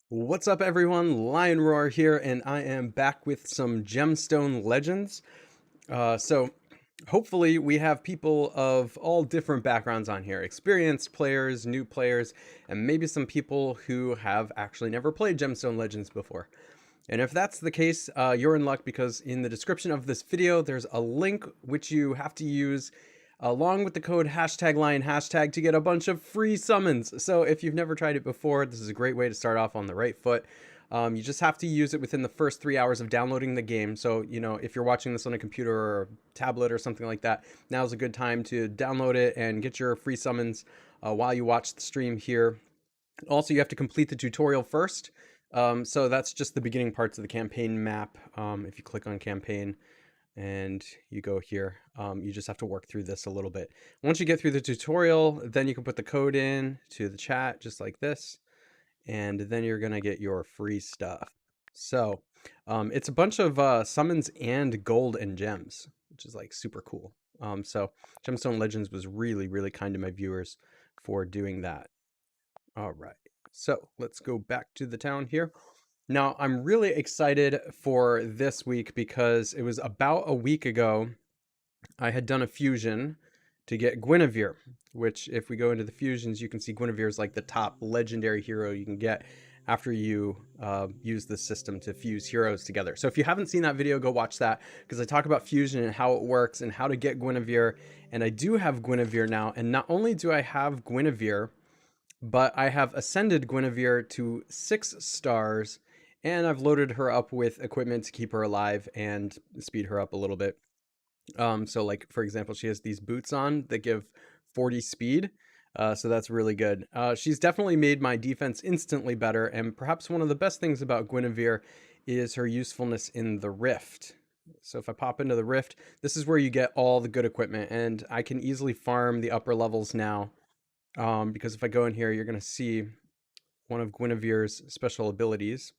What's up, everyone? Lion Roar here, and I am back with some Gemstone Legends. So hopefully we have people of all different backgrounds on here. Experienced players, new players, and maybe some people who have actually never played Gemstone Legends before. And if that's the case, you're in luck because in the description of this video, there's a link which you have to use along with the code #lion# to get a bunch of free summons. So if you've never tried it before, this is a great way to start off on the right foot. You just have to use it within the first 3 hours of downloading the game. So, if you're watching this on a computer or a tablet or something like that, now's a good time to download it and get your free summons while you watch the stream here. Also, you have to complete the tutorial first. So that's just the beginning parts of the campaign map. If you click on campaign and you go here, you just have to work through this a little bit. Once you get through the tutorial, then you can put the code in to the chat just like this, and then you're gonna get your free stuff. So it's a bunch of summons and gold and gems, which is like super cool. So Gemstone Legends was really kind to my viewers for doing that. All right, so let's go back to the town here. Now, I'm really excited for this week because it was about a week ago I had done a fusion to get Gwynevere, which if we go into the fusions, you can see Gwynevere is like the top legendary hero you can get after you use the system to fuse heroes together. So if you haven't seen that video, go watch that because I talk about fusion and how it works and how to get Gwynevere. And I do have Gwynevere now. And not only do I have Gwynevere, but I have ascended Gwynevere to 6 stars, and I've loaded her up with equipment to keep her alive and speed her up a little bit. So like, for example, she has these boots on that give 40 speed. So that's really good. She's definitely made my defense instantly better, and perhaps one of the best things about Gwynevere is her usefulness in the Rift. So if I pop into the Rift, this is where you get all the good equipment, and I can easily farm the upper levels now. Because if I go in here, you're going to see one of Gwynevere's special abilities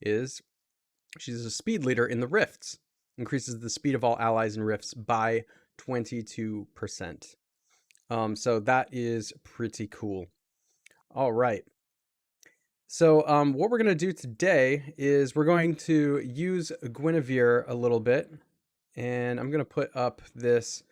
is she's a speed leader in the rifts. Increases the speed of all allies in rifts by 22%. So that is pretty cool. All right. So what we're going to do today is we're going to use Gwynevere a little bit. And I'm going to put up this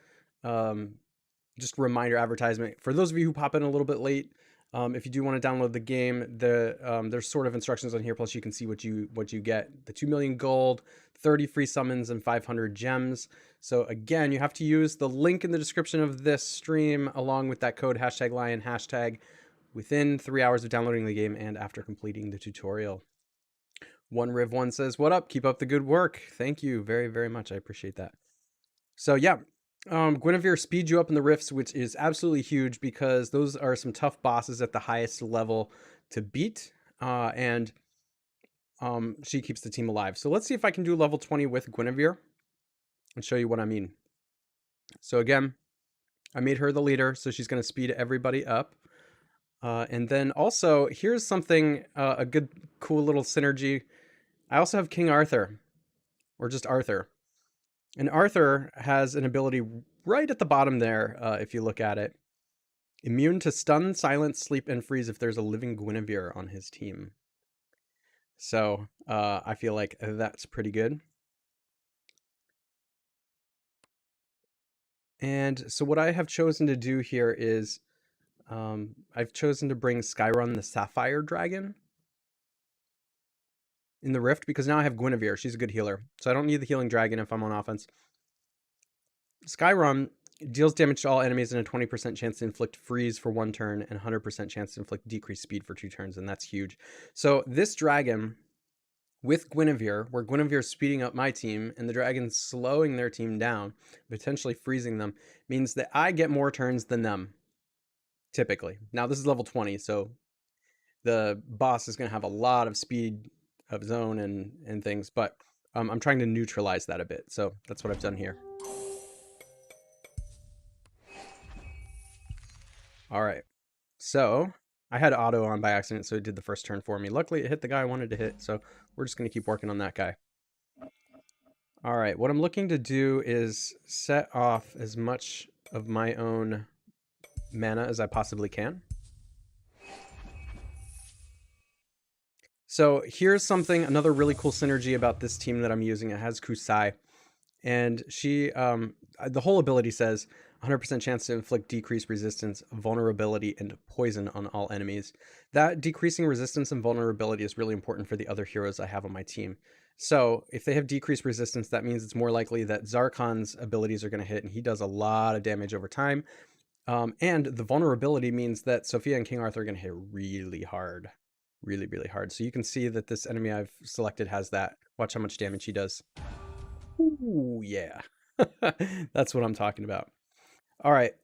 just reminder advertisement for those of you who pop in a little bit late. If you do want to download the game, there's sort of instructions on here. Plus, you can see what you get: the 2 million gold, 30 free summons, and 500 gems. So again, you have to use the link in the description of this stream along with that code #lion# within 3 hours of downloading the game and after completing the tutorial. One Riv1 says, "What up? Keep up the good work." Thank you very much. I appreciate that. So yeah. Gwynevere speeds you up in the rifts, which is absolutely huge because those are some tough bosses at the highest level to beat, and she keeps the team alive. So let's see if I can do level 20 with Gwynevere and show you what I mean. So again, I made her the leader, so she's going to speed everybody up. And then also, here's something, a good, cool little synergy. I also have King Arthur, or just Arthur. And Arthur has an ability right at the bottom there, if you look at it. Immune to stun, silence, sleep, and freeze if there's a living Gwynevere on his team. So I feel like that's pretty good. And so what I have chosen to do here is I've chosen to bring Skyrun the Sapphire Dragon in the Rift because now I have Gwynevere. She's a good healer. So I don't need the healing dragon if I'm on offense. Skyrun deals damage to all enemies and a 20% chance to inflict freeze for 1 turn and 100% chance to inflict decreased speed for 2 turns, and that's huge. So this dragon with Gwynevere, where Gwynevere is speeding up my team and the dragon's slowing their team down, potentially freezing them, means that I get more turns than them, typically. Now this is level 20, so the boss is going to have a lot of speed of his own and things, but I'm trying to neutralize that a bit, so that's what I've done here. All right, so I had auto on by accident, so it did the first turn for me. Luckily, it hit the guy I wanted to hit, so we're just going to keep working on that guy. All right, what I'm looking to do is set off as much of my own mana as I possibly can. So here's something, another really cool synergy about this team that I'm using. It has Kusai, and she, the whole ability says 100% chance to inflict decreased resistance, vulnerability, and poison on all enemies. That decreasing resistance and vulnerability is really important for the other heroes I have on my team. So if they have decreased resistance, that means it's more likely that Zarkon's abilities are going to hit, and he does a lot of damage over time. And the vulnerability means that Sophia and King Arthur are going to hit really hard. Really, really hard. So you can see that this enemy I've selected has that. Watch how much damage he does. Ooh, yeah. That's what I'm talking about. All right.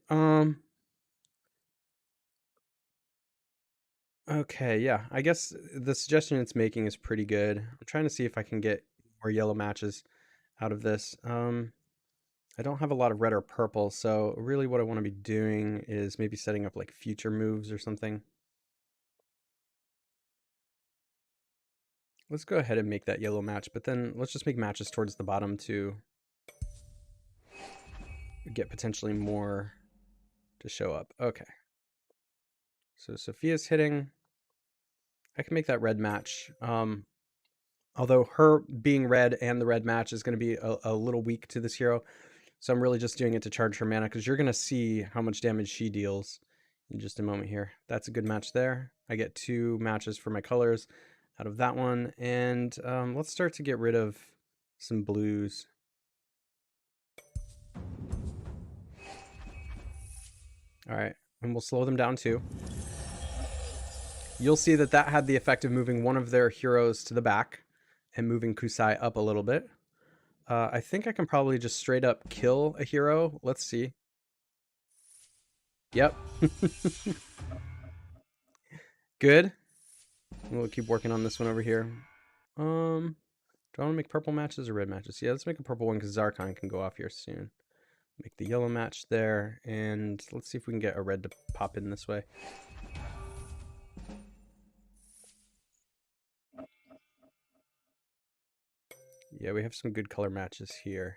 Okay, yeah. I guess the suggestion it's making is pretty good. I'm trying to see if I can get more yellow matches out of this. I don't have a lot of red or purple, so really what I want to be doing is maybe setting up like future moves or something. Let's go ahead and make that yellow match, but then let's just make matches towards the bottom to get potentially more to show up. Okay. So Sophia's hitting. I can make that red match. Although her being red and the red match is going to be a little weak to this hero. So I'm really just doing it to charge her mana, because you're going to see how much damage she deals in just a moment here. That's a good match there. I get 2 matches for my colors out of that one. And let's start to get rid of some blues. All right, and we'll slow them down too. You'll see that that had the effect of moving one of their heroes to the back and moving Kusai up a little bit. I think I can probably just straight up kill a hero. Let's see. Yep. Good. We'll keep working on this one over here. Do I want to make purple matches or red matches? Yeah, let's make a purple one because Zarkon can go off here soon. Make the yellow match there, and let's see if we can get a red to pop in this way. Yeah, we have some good color matches here.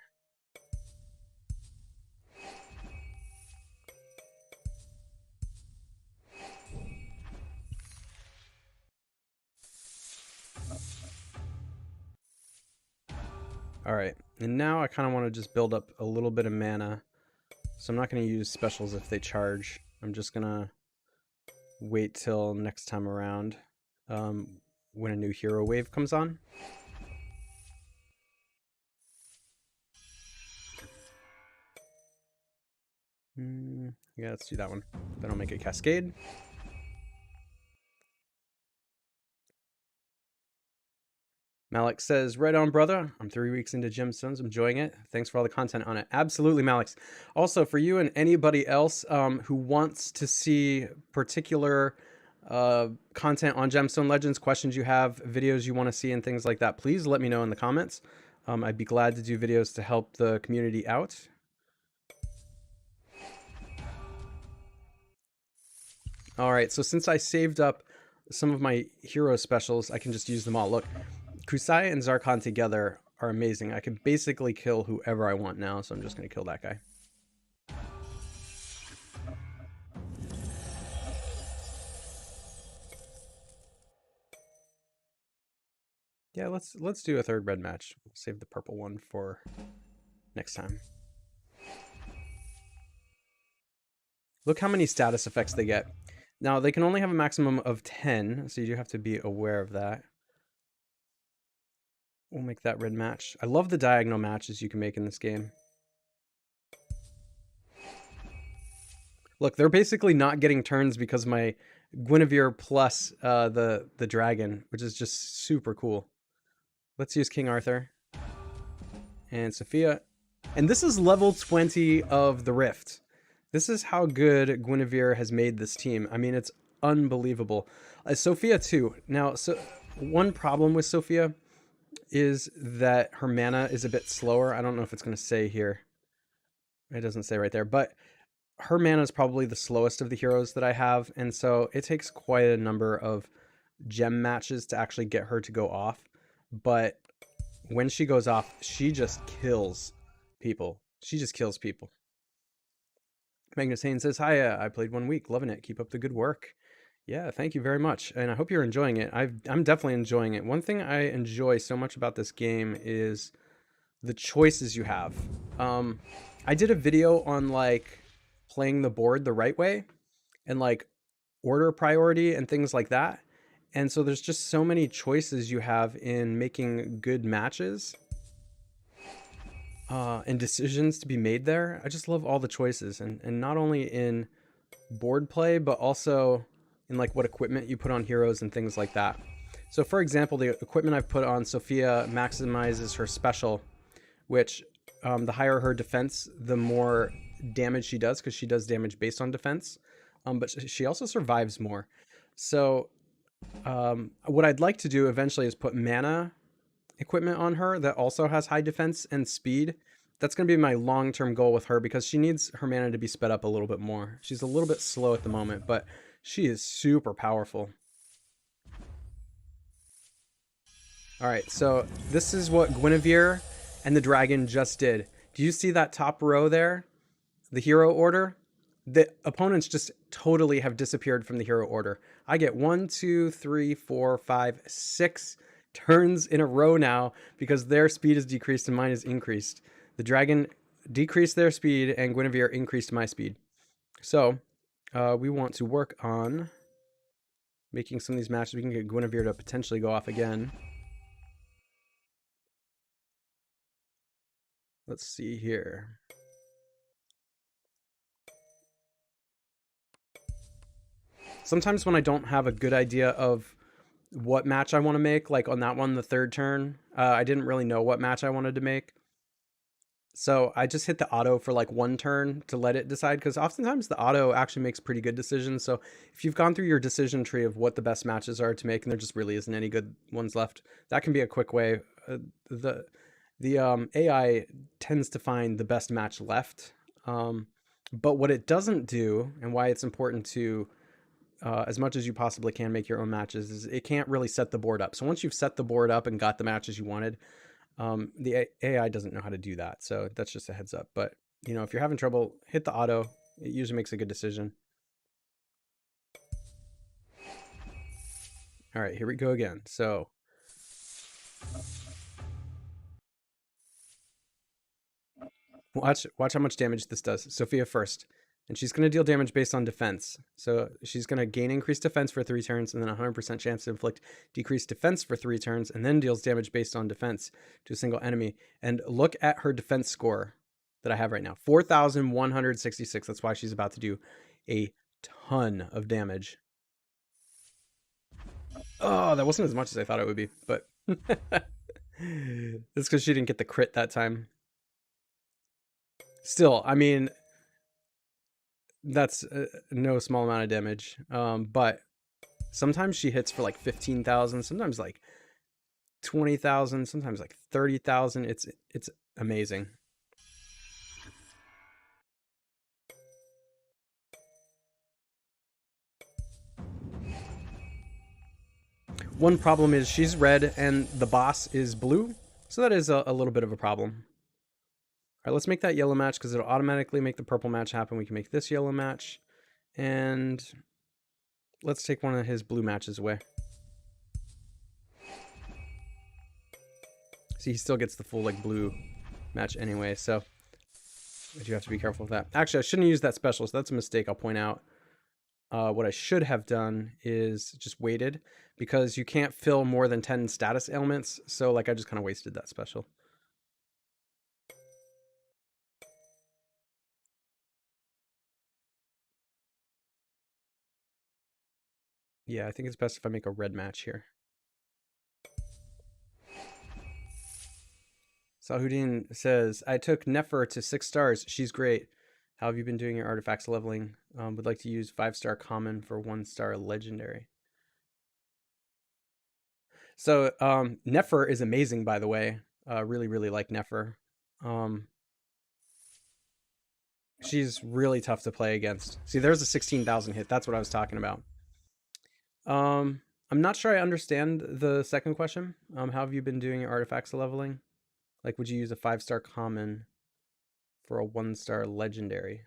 All right, and now I kind of want to just build up a little bit of mana. So I'm not going to use specials if they charge. I'm just going to wait till next time around when a new hero wave comes on. Yeah, let's do that one. Then I'll make a cascade. Malik says, right on, brother. I'm 3 weeks into Gemstones. I'm enjoying it. Thanks for all the content on it. Absolutely, Malik. Also, for you and anybody else who wants to see particular content on Gemstone Legends, questions you have, videos you want to see, and things like that, please let me know in the comments. I'd be glad to do videos to help the community out. All right, so since I saved up some of my hero specials, I can just use them all. Look, Kusai and Zarkon together are amazing. I can basically kill whoever I want now, so I'm just going to kill that guy. Yeah, let's do a third red match. We'll save the purple one for next time. Look how many status effects they get. Now, they can only have a maximum of 10, so you do have to be aware of that. We'll make that red match. I love the diagonal matches you can make in this game. Look, they're basically not getting turns because my Gwynevere plus the dragon, which is just super cool. Let's use King Arthur and Sophia. And this is level 20 of the Rift. This is how good Gwynevere has made this team. I mean, it's unbelievable. Sophia too. Now, so one problem with Sophia is that her mana is a bit slower. I don't know if it's going to say here. It doesn't say right there, but her mana is probably the slowest of the heroes that I have, and so it takes quite a number of gem matches to actually get her to go off. But when she goes off, she just kills people. She just kills people. Magnus Haynes says, hi, I played 1 week. Loving it. Keep up the good work. Yeah, thank you very much. And I hope you're enjoying it. I'm definitely enjoying it. One thing I enjoy so much about this game is the choices you have. Um, I did a video on like playing the board the right way and like order priority and things like that. And so there's just so many choices you have in making good matches and decisions to be made there. I just love all the choices, and not only in board play, but also in like what equipment you put on heroes and things like that. So for example, the equipment I've put on Sophia maximizes her special, which the higher her defense, the more damage she does, because she does damage based on defense. But she also survives more. So what I'd like to do eventually is put mana equipment on her that also has high defense and speed. That's going to be my long-term goal with her, because she needs her mana to be sped up a little bit more. She's a little bit slow at the moment, but she is super powerful. All right, so this is what Gwynevere and the dragon just did. Do you see that top row there? The hero order? The opponents just totally have disappeared from the hero order. I get 1, 2, 3, 4, 5, 6 turns in a row now because their speed is decreased and mine is increased. The dragon decreased their speed and Gwynevere increased my speed. So we want to work on making some of these matches. We can get Gwynevere to potentially go off again. Let's see here. Sometimes when I don't have a good idea of what match I want to make, like on that one, the third turn, I didn't really know what match I wanted to make. So I just hit the auto for like one turn to let it decide, because oftentimes the auto actually makes pretty good decisions. So if you've gone through your decision tree of what the best matches are to make, and there just really isn't any good ones left, that can be a quick way. The AI tends to find the best match left. But what it doesn't do, and why it's important to as much as you possibly can make your own matches, is it can't really set the board up. So once you've set the board up and got the matches you wanted, the AI doesn't know how to do that. So that's just a heads up. But you know, if you're having trouble, hit the auto. It usually makes a good decision. All right, here we go again. So watch how much damage this does. Sophia first. And she's going to deal damage based on defense. So she's going to gain increased defense for 3 turns, and then 100% chance to inflict decreased defense for 3 turns, and then deals damage based on defense to a single enemy. And look at her defense score that I have right now. 4,166. That's why she's about to do a ton of damage. Oh, that wasn't as much as I thought it would be, but that's because she didn't get the crit that time. Still, I mean, that's no small amount of damage. But sometimes she hits for like 15,000, sometimes like 20,000, sometimes like 30,000. It's amazing. One problem is she's red and the boss is blue, so that is a little bit of a problem. All right, let's make that yellow match because it'll automatically make the purple match happen. We can make this yellow match, and let's take one of his blue matches away. See, he still gets the full like blue match anyway, so I do have to be careful with that. Actually, I shouldn't use that special, so that's a mistake I'll point out. What I should have done is just waited, because you can't fill more than 10 status ailments, so like I just kind of wasted that special. Yeah, I think it's best if I make a red match here. Salahudin says, I took Nefer to 6 stars. She's great. How have you been doing your artifacts leveling? Would like to use 5-star common for 1-star legendary. So Nefer is amazing, by the way. Really, really like Nefer. She's really tough to play against. See, there's a 16,000 hit. That's what I was talking about. I'm not sure I understand the second question. How have you been doing your artifacts leveling? Like, would you use a 5-star common for a 1-star legendary?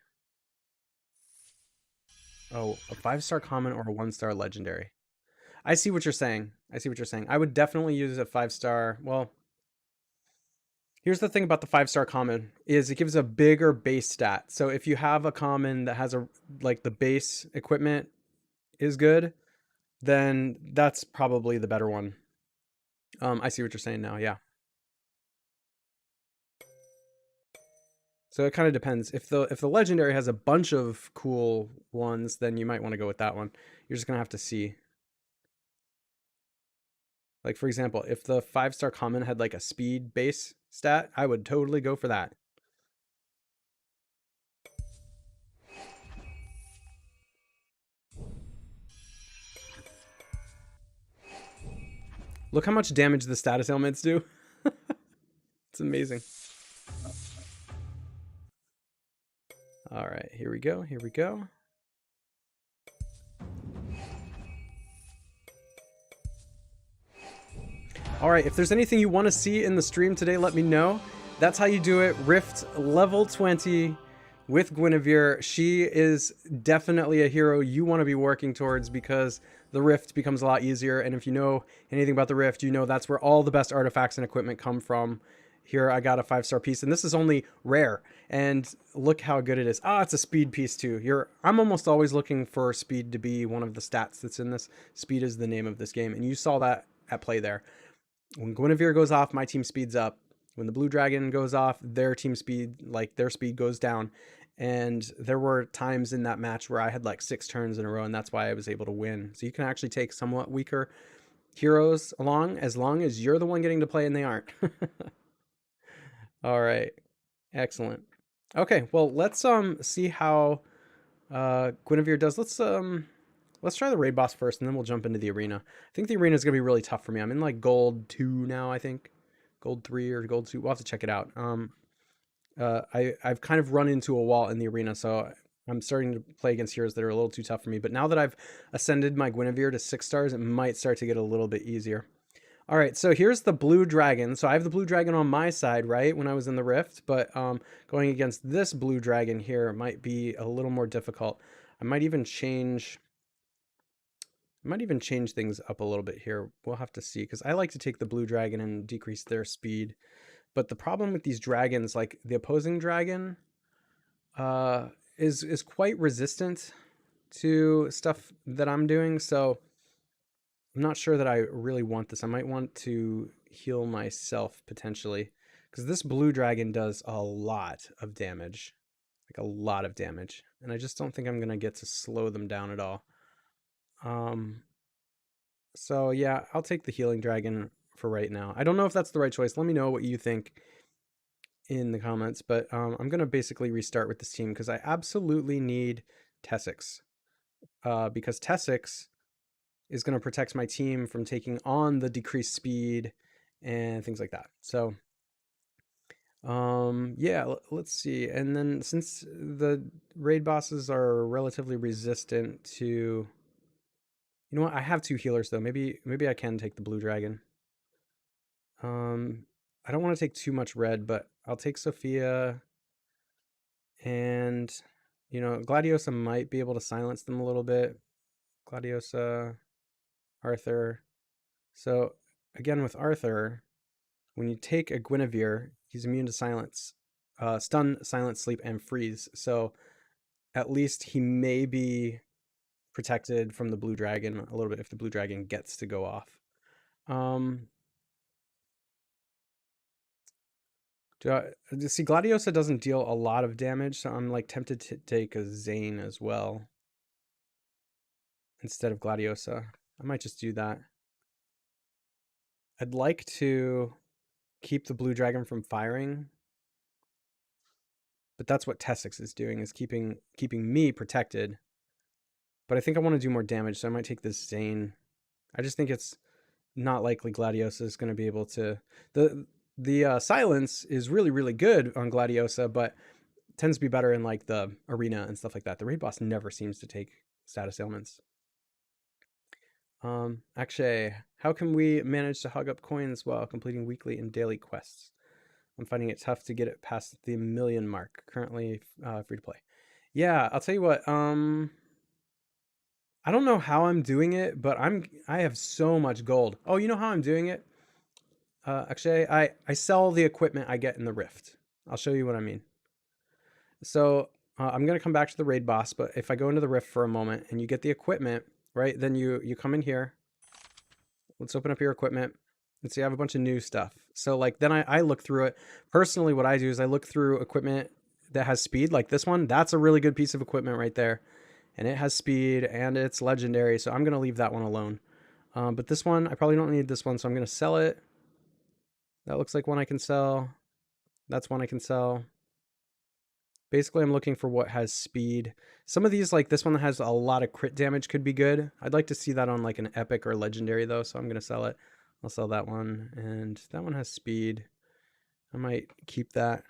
Oh, a 5-star common or a 1-star legendary. I see what you're saying. I see what you're saying. I would definitely use a 5-star. Well, here's the thing about the 5-star common is it gives a bigger base stat. So if you have a common that has a like the base equipment is good, then that's probably the better one. I see what you're saying now. Yeah. So it kind of depends. If the legendary has a bunch of cool ones, then you might want to go with that one. You're just gonna have to see. Like for example, if the 5-star common had like a speed base stat, I would totally go for that. Look how much damage the status ailments do. It's amazing. All right, here we go. Here we go. All right, if there's anything you want to see in the stream today, let me know. That's how you do it. Rift level 20 with Gwynevere. She is definitely a hero you want to be working towards because the Rift becomes a lot easier. And if you know anything about the Rift, you know that's where all the best artifacts and equipment come from. Here I got a 5-star piece, and this is only rare. And look how good it is. Ah, it's a speed piece too. I'm almost always looking for speed to be one of the stats that's in this. Speed is the name of this game, and you saw that at play there. When Gwynevere goes off, my team speeds up. When the blue dragon goes off, their team speed, like their speed goes down. And there were times in that match where I had like 6 turns in a row, and that's why I was able to win. So you can actually take somewhat weaker heroes along as long as you're the one getting to play and they aren't. All right. Excellent. Okay, well, let's see how Gwynevere does. Let's try the raid boss first, and then we'll jump into the arena. I think the arena is gonna be really tough for me. I'm in like gold 2 now, I think, gold 3 or gold 2. We'll have to check it out. I've kind of run into a wall in the arena, so I'm starting to play against heroes that are a little too tough for me. But now that I've ascended my Gwynevere to 6 stars, it might start to get a little bit easier. All right, so here's the blue dragon. So I have the blue dragon on my side, right, when I was in the rift, but going against this blue dragon here might be a little more difficult. I might even change things up a little bit here. We'll have to see, because I like to take the blue dragon and decrease their speed. But the problem with these dragons, like the opposing dragon, is quite resistant to stuff that I'm doing. So I'm not sure that I really want this. I might want to heal myself potentially, because this blue dragon does a lot of damage, like a lot of damage, and I just don't think I'm gonna get to slow them down at all. So yeah, I'll take the healing dragon for right now. I don't know if that's the right choice. Let me know what you think in the comments, but I'm gonna basically restart with this team because I absolutely need Tessix, because Tessix is going to protect my team from taking on the decreased speed and things like that. So yeah, let's see. And then since the raid bosses are relatively resistant to, you know what, I have 2 healers though. Maybe I can take the blue dragon. I don't want to take too much red, but I'll take Sophia, and you know, Gladiosa might be able to silence them a little bit. Gladiosa, Arthur. So again with Arthur, when you take a Gwynevere, he's immune to silence, stun, silence, sleep, and freeze. So at least he may be protected from the blue dragon a little bit if the blue dragon gets to go off. See, Gladiosa doesn't deal a lot of damage, so I'm like tempted to take a Zane as well instead of Gladiosa. I might just do that. I'd like to keep the blue dragon from firing, but that's what Tessix is doing, is keeping me protected. But I think I want to do more damage, so I might take this Zane. I just think it's not likely Gladiosa is going to be able to. The silence is really, really good on Gladiosa, but tends to be better in like the arena and stuff like that. The raid boss never seems to take status ailments. Actually, how can we manage to hog up coins while completing weekly and daily quests? I'm finding it tough to get it past the 1 million mark. Currently free to play. Yeah, I'll tell you what. I don't know how I'm doing it, but I have so much gold. Oh, you know how I'm doing it? Actually, I sell the equipment I get in the rift. I'll show you what I mean. So I'm gonna come back to the raid boss, but if I go into the rift for a moment and you get the equipment, right? Then you come in here. Let's open up your equipment. And see, I have a bunch of new stuff. So like then I look through it. Personally, what I do is I look through equipment that has speed, like this one. That's a really good piece of equipment right there. And it has speed and it's legendary. So I'm gonna leave that one alone. But this one, I probably don't need this one, so I'm gonna sell it. That looks like one I can sell. That's one I can sell. Basically, I'm looking for what has speed. Some of these, like this one that has a lot of crit damage could be good. I'd like to see that on like an epic or legendary though, so I'm going to sell it. I'll sell that one. And that one has speed. I might keep that.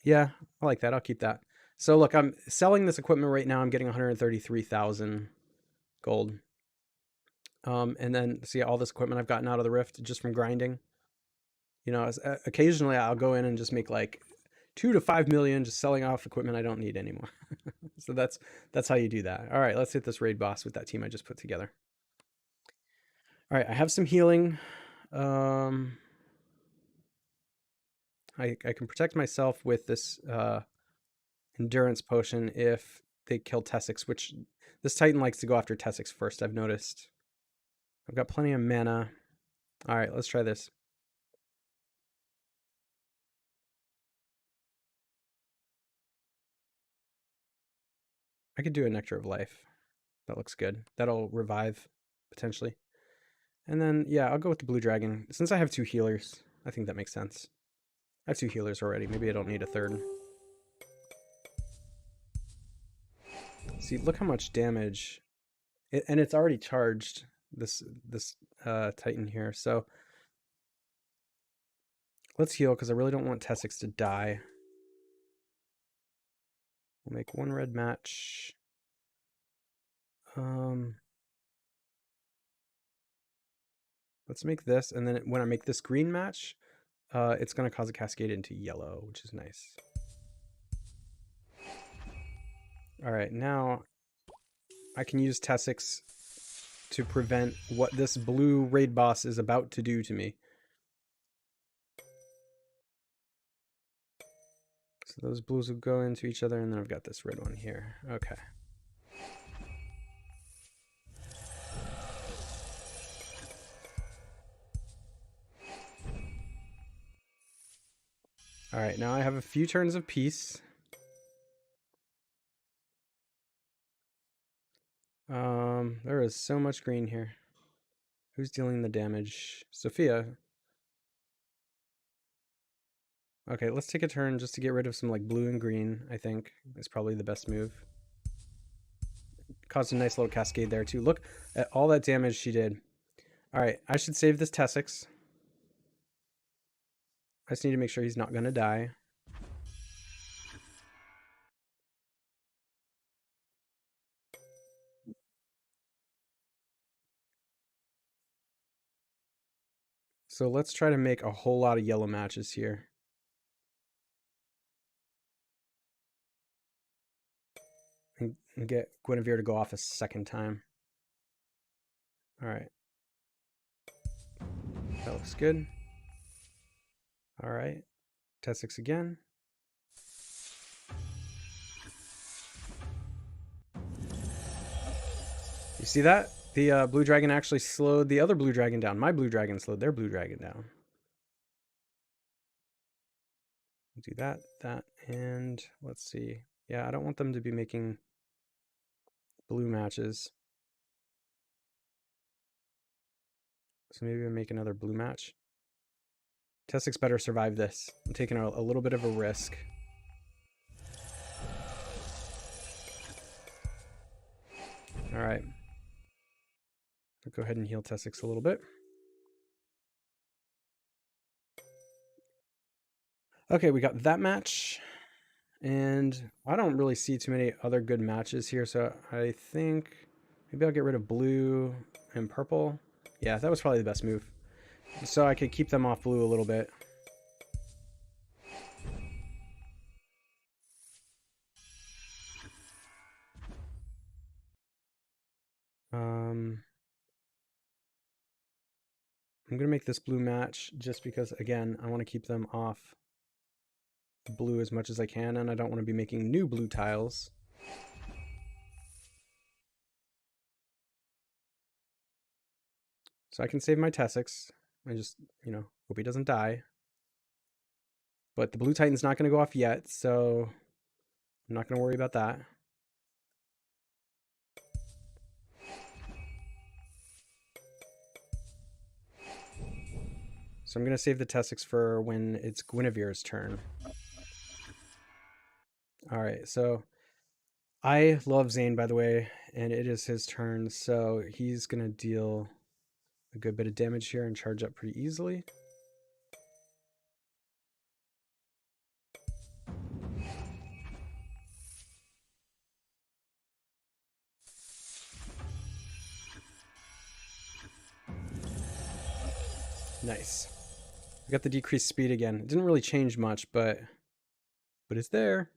Yeah, I like that. I'll keep that. So look, I'm selling this equipment right now. I'm getting 133,000 gold. And then see all this equipment I've gotten out of the rift just from grinding. You know, occasionally I'll go in and just make like 2 to 5 million just selling off equipment I don't need anymore. So that's how you do that. All right, let's hit this raid boss with that team I just put together. All right, I have some healing. I can protect myself with this endurance potion if they kill Tessix, which this Titan likes to go after Tessix first, I've noticed. I've got plenty of mana. All right, let's try this. I could do a Nectar of Life. That looks good. That'll revive, potentially. And then, yeah, I'll go with the Blue Dragon. Since I have 2 healers, I think that makes sense. I have 2 healers already. Maybe I don't need a third. See, look how much damage. And it's already charged, this Titan here. So let's heal, because I really don't want Tessix to die. We'll make 1 red match. Let's make this, and then when I make this green match, it's going to cause a cascade into yellow, which is nice. All right, now I can use Tessix to prevent what this blue raid boss is about to do to me. So those blues will go into each other, and then I've got this red one here. Okay. All right, now I have a few turns of peace. There is so much green here. Who's dealing the damage? Sophia. Okay, let's take a turn just to get rid of some like blue and green, I think is probably the best move. Caused a nice little cascade there too. Look at all that damage she did. All right, I should save this Tessix. I just need to make sure he's not going to die. So let's try to make a whole lot of yellow matches here. And get Gwynevere to go off a second time. All right. That looks good. All right. Tessix again. You see that? The blue dragon actually slowed the other blue dragon down. My blue dragon slowed their blue dragon down. Do that, and let's see. Yeah, I don't want them to be making blue matches. So maybe I make another blue match. Tessix better survive this. I'm taking a little bit of a risk. All right. I'll go ahead and heal Tessix a little bit. Okay, we got that match. And I don't really see too many other good matches here, so I think maybe I'll get rid of blue and purple. Yeah, that was probably the best move. So I could keep them off blue a little bit. I'm going to make this blue match just because, again, I want to keep them off blue as much as I can, and I don't want to be making new blue tiles. So I can save my Tessix. I just, you know, hope he doesn't die. But the blue Titan's not going to go off yet, so I'm not going to worry about that. So I'm going to save the Tessix for when it's Guinevere's turn. Alright, so I love Zane, by the way, and it is his turn, so he's going to deal a good bit of damage here and charge up pretty easily. Nice. We got the decreased speed again. It didn't really change much, but it's there.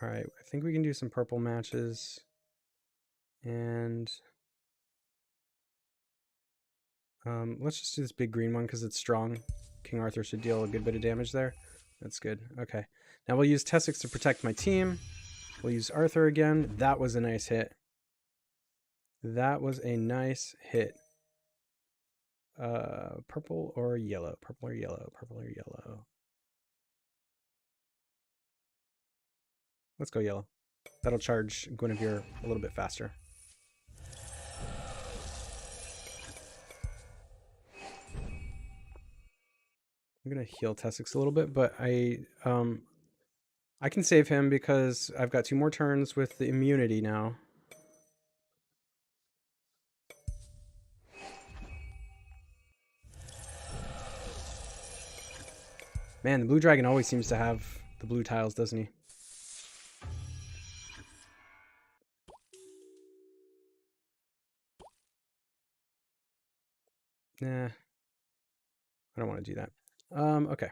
All right, I think we can do some purple matches. And let's just do this big green one because it's strong. King Arthur should deal a good bit of damage there. That's good. Okay. Now we'll use Tessix to protect my team. We'll use Arthur again. That was a nice hit. That was a nice hit. Purple or yellow? Purple or yellow? Purple or yellow? Let's go yellow. That'll charge Gwynevere a little bit faster. I'm gonna heal Tessix a little bit, but I can save him because I've got 2 more turns with the immunity now. Man, the blue dragon always seems to have the blue tiles, doesn't he? Nah. I don't want to do that. Okay.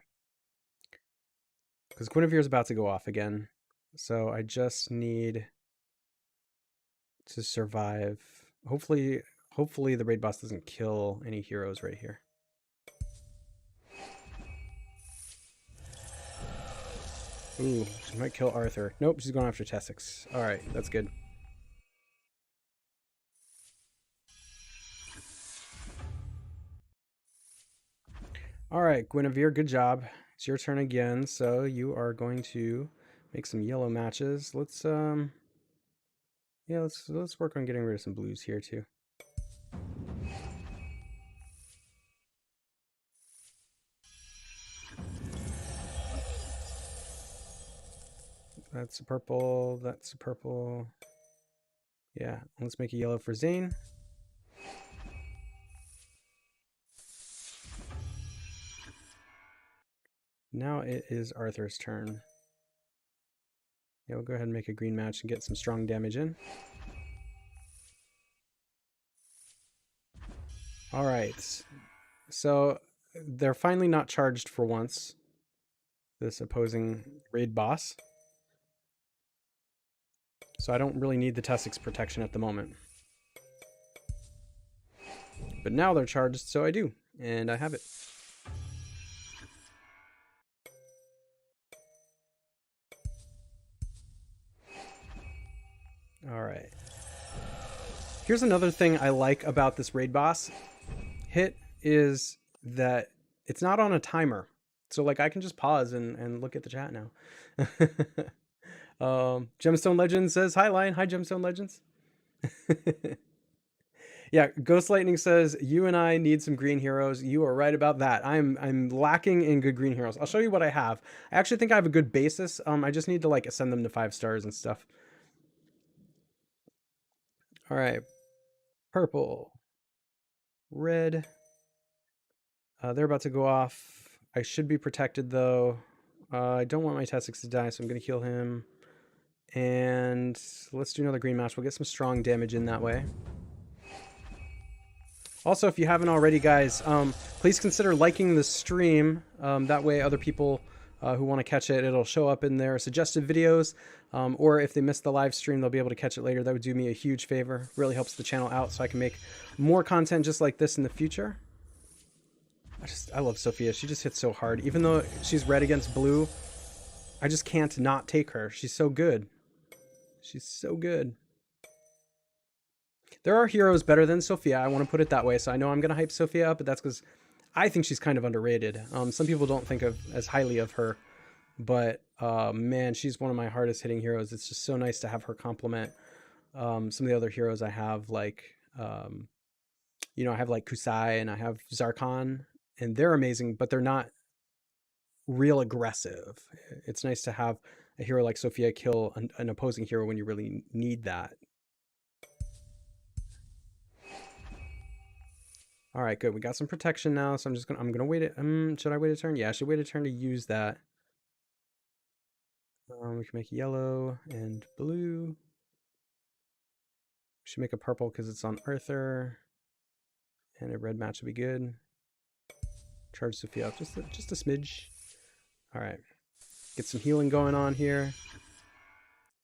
Because Guinevere's about to go off again. So I just need to survive. Hopefully the raid boss doesn't kill any heroes right here. Ooh, she might kill Arthur. Nope, she's going after Tessix. Alright, that's good. Alright, Gwynevere, good job. It's your turn again, so you are going to make some yellow matches. Let's let's work on getting rid of some blues here too. That's a purple, that's a purple. Yeah, let's make a yellow for Zane. Now it is Arthur's turn. Yeah, we'll go ahead and make a green match and get some strong damage in. Alright, so they're finally not charged for once, this opposing raid boss. So I don't really need the Tessix protection at the moment. But now they're charged, so I do, and I have it. Alright. Here's another thing I like about this raid boss hit is that it's not on a timer. So like I can just pause and look at the chat now. Gemstone Legends says, hi Lion, hi Gemstone Legends. Yeah, Ghost Lightning says, you and I need some green heroes. You are right about that. I'm lacking in good green heroes. I'll show you what I have. I actually think I have a good basis. I just need to like ascend them to 5 stars and stuff. All right, purple, red. They're about to go off. I should be protected though. I don't want my Tessix to die, so I'm going to heal him. And let's do another green match. We'll get some strong damage in that way. Also, if you haven't already, guys, please consider liking the stream. That way other people who want to catch it. It'll show up in their suggested videos, or if they miss the live stream, they'll be able to catch it later. That would do me a huge favor. Really helps the channel out so I can make more content just like this in the future. I love Sophia. She just hits so hard. Even though she's red against blue, I just can't not take her. She's so good. She's so good. There are heroes better than Sophia. I want to put it that way. So I know I'm going to hype Sophia up, but that's because I think she's kind of underrated. Some people don't think of as highly of her, but man, she's one of my hardest hitting heroes. It's just so nice to have her complement some of the other heroes I have, like, you know, I have like Kusai and I have Zarkon, and they're amazing, but they're not real aggressive. It's nice to have a hero like Sophia kill an opposing hero when you really need that. All right, good. We got some protection now, so I'm gonna wait it. Should I wait a turn? Yeah, I should wait a turn to use that. We can make yellow and blue. We should make a purple because it's on Arthur, and a red match would be good. Charge Sophia up just a smidge. All right, get some healing going on here.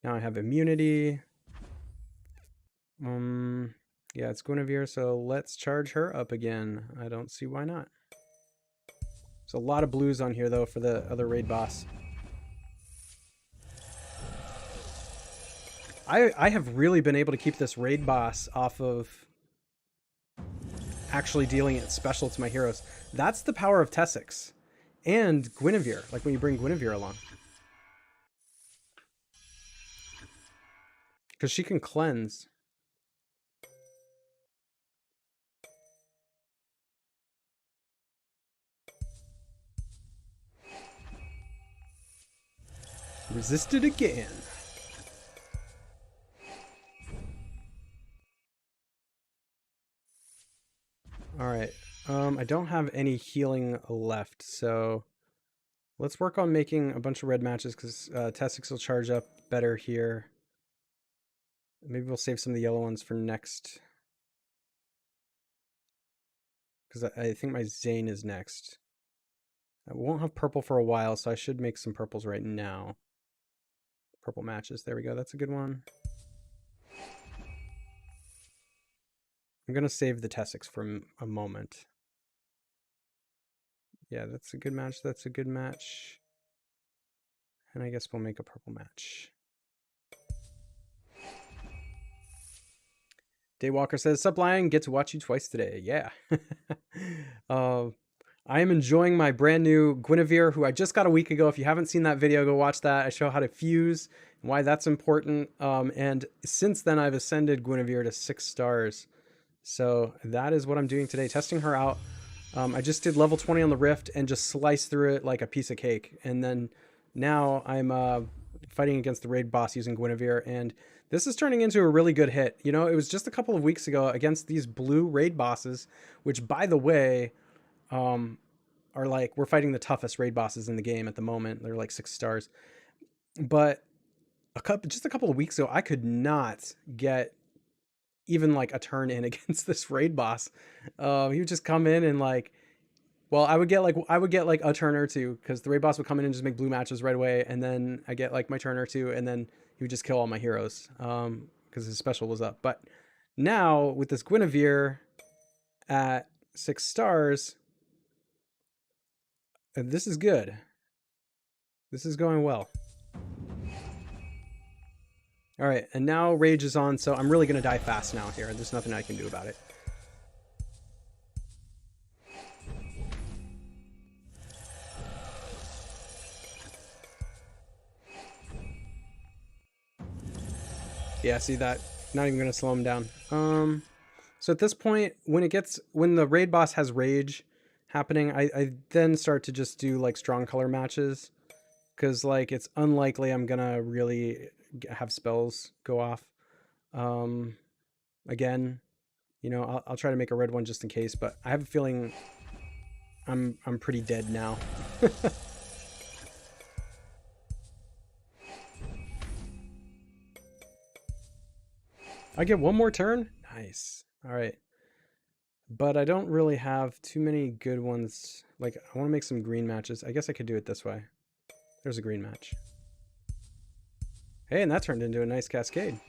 Now I have immunity. Yeah, it's Gwynevere, so let's charge her up again. I don't see why not. There's a lot of blues on here, though, for the other raid boss. I have really been able to keep this raid boss off of actually dealing it special to my heroes. That's the power of Tessix and Gwynevere, like when you bring Gwynevere along. Because she can cleanse. Resisted again. All right. I don't have any healing left, so let's work on making a bunch of red matches because Tessix will charge up better here. Maybe we'll save some of the yellow ones for next. Because I think my Zane is next. I won't have purple for a while, so I should make some purples right now. Purple matches. There we go. That's a good one. I'm going to save the Tessix for a moment. Yeah, that's a good match. That's a good match. And I guess we'll make a purple match. Daywalker says, "Sup, Lion? Get to watch you twice today." Yeah. I am enjoying my brand new Gwynevere, who I just got a week ago. If you haven't seen that video, go watch that. I show how to fuse and why that's important. And since then, I've ascended Gwynevere to 6 stars. So that is what I'm doing today, testing her out. I just did level 20 on the Rift and just sliced through it like a piece of cake. And then now I'm fighting against the raid boss using Gwynevere, and this is turning into a really good hit. You know, it was just a couple of weeks ago against these blue raid bosses, which, by the way, are like, we're fighting the toughest raid bosses in the game at the moment. They're like 6 stars. But just a couple of weeks ago, I could not get even like a turn in against this raid boss. He would just come in and like, well, I would get like a turn or two because the raid boss would come in and just make blue matches right away, and then I get like my turn or two, and then he would just kill all my heroes because his special was up. But now with this Gwynevere at 6 stars, this is good. This is going well. All right, and now Rage is on, so I'm really going to die fast now here. There's nothing I can do about it. Yeah, see that? Not even going to slow him down. So at this point, when the raid boss has Rage happening, I then start to just do like strong color matches, because like it's unlikely I'm going to really have spells go off. Again, you know, I'll try to make a red one just in case, but I have a feeling I'm pretty dead now. I get one more turn? Nice. All right. But I don't really have too many good ones. Like, I want to make some green matches. I guess I could do it this way. There's a green match. Hey, and that turned into a nice cascade.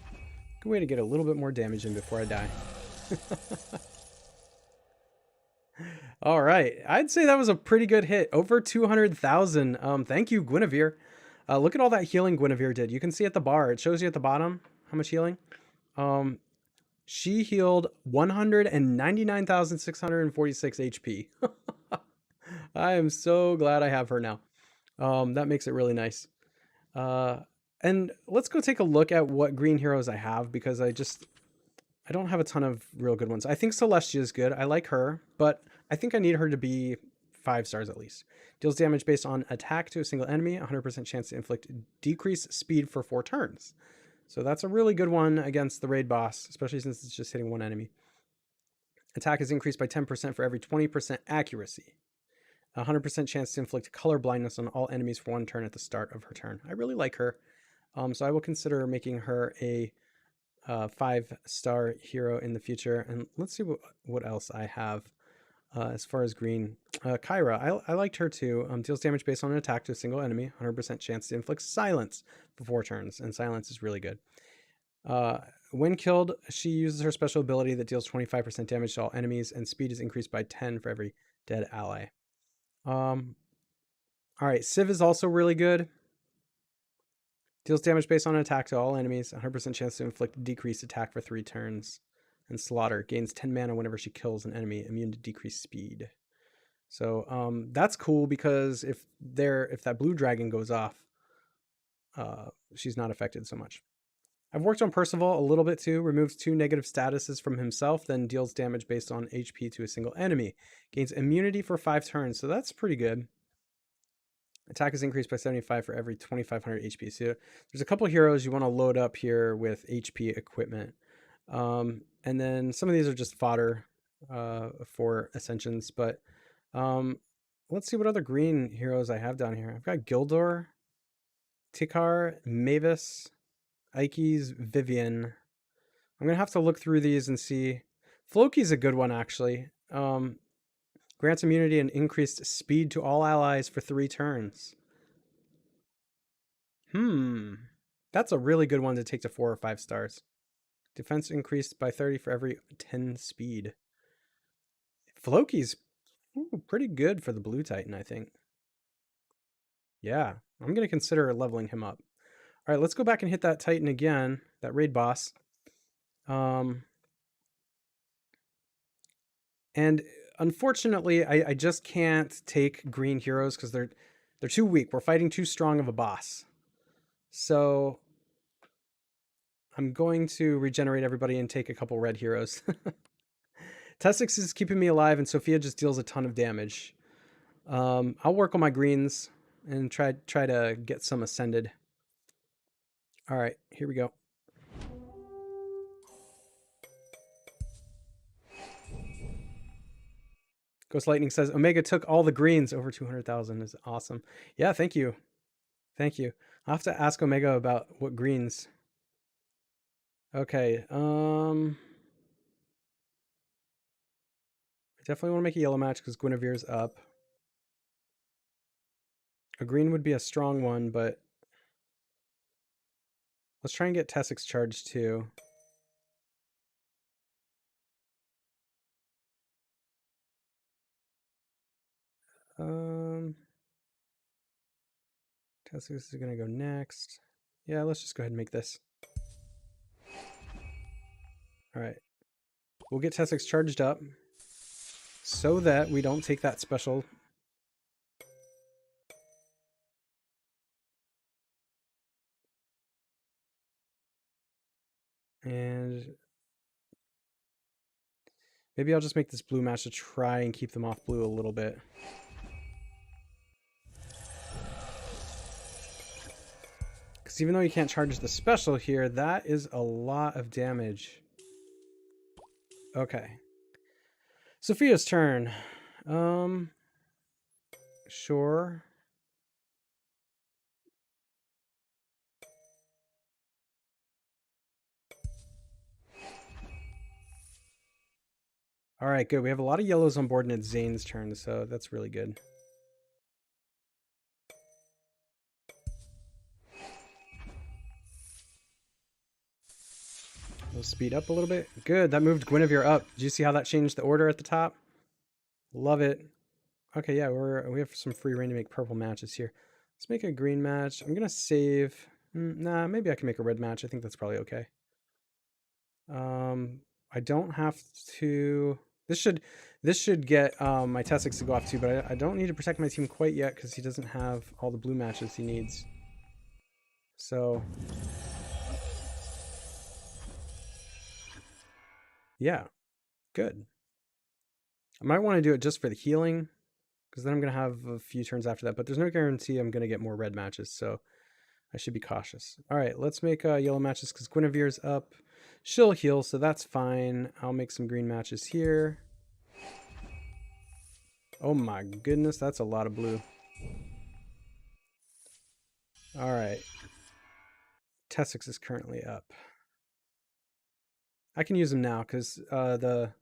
Good way to get a little bit more damage in before I die. All right. I'd say that was a pretty good hit. Over 200,000. Thank you, Gwynevere. Look at all that healing Gwynevere did. You can see at the bar. It shows you at the bottom how much healing. She healed 199,646 HP. I am so glad I have her now. That makes it really nice. And let's go take a look at what green heroes I have, because I don't have a ton of real good ones. I think Celestia is good. I like her, but I think I need her to be 5 stars at least. Deals damage based on attack to a single enemy, 100% chance to inflict decreased speed for 4 turns. So that's a really good one against the raid boss, especially since it's just hitting one enemy. Attack is increased by 10% for every 20% accuracy. 100% chance to inflict color blindness on all enemies for 1 turn at the start of her turn. I really like her. So I will consider making her a 5-star hero in the future. And let's see what else I have as far as green. Kyra, I liked her too. Deals damage based on an attack to a single enemy. 100% chance to inflict silence for 4 turns. And silence is really good. When killed, she uses her special ability that deals 25% damage to all enemies. And speed is increased by 10 for every dead ally. All right, Civ is also really good. Deals damage based on an attack to all enemies. 100% chance to inflict decreased attack for 3 turns. And Slaughter gains 10 mana whenever she kills an enemy, immune to decreased speed. So that's cool, because if that blue dragon goes off, she's not affected so much. I've worked on Percival a little bit too. Removes 2 negative statuses from himself, then deals damage based on HP to a single enemy. Gains immunity for 5 turns, so that's pretty good. Attack is increased by 75 for every 2,500 HP. So there's a couple heroes you want to load up here with HP equipment. And then some of these are just fodder for Ascensions. But let's see what other green heroes I have down here. I've got Gildor, Tikar, Mavis, Ikes, Vivian. I'm going to have to look through these and see. Floki's a good one, actually. Grants immunity and increased speed to all allies for 3 turns. That's a really good one to take to 4 or 5 stars. Defense increased by 30 for every 10 speed. Floki's pretty good for the blue Titan, I think. Yeah, I'm going to consider leveling him up. All right, let's go back and hit that Titan again, that raid boss. And unfortunately, I just can't take green heroes because they're too weak. We're fighting too strong of a boss. So I'm going to regenerate everybody and take a couple red heroes. Tessix is keeping me alive, and Sophia just deals a ton of damage. I'll work on my greens and try to get some ascended. All right, here we go. Ghost Lightning says, Omega took all the greens. Over 200,000 is awesome. Yeah, thank you. Thank you. I'll have to ask Omega about what greens. Okay, I definitely want to make a yellow match because Gwynevere's up. A green would be a strong one, but let's try and get Tessix charged too. Tessix is going to go next. Yeah, let's just go ahead and make this. All right. We'll get Tessix charged up so that we don't take that special. And maybe I'll just make this blue match to try and keep them off blue a little bit. Because even though you can't charge the special here, that is a lot of damage. Okay. Sophia's turn. Sure. All right, good. We have a lot of yellows on board, and it's Zane's turn, so that's really good. We'll speed up a little bit. Good, that moved Gwynevere up. Did you see how that changed the order at the top? Love it. Okay, yeah, we have some free reign to make purple matches here. Let's make a green match. I'm gonna save. Nah, maybe I can make a red match. I think that's probably okay. I don't have to. This should get my Tessix to go off too, but I don't need to protect my team quite yet because he doesn't have all the blue matches he needs. So yeah, good. I might want to do it just for the healing, because then I'm going to have a few turns after that, but there's no guarantee I'm going to get more red matches, so I should be cautious. All right, let's make yellow matches because Gwynevere's up. She'll heal, so that's fine. I'll make some green matches here. Oh my goodness, that's a lot of blue. All right. Tessix is currently up. I can use him now because the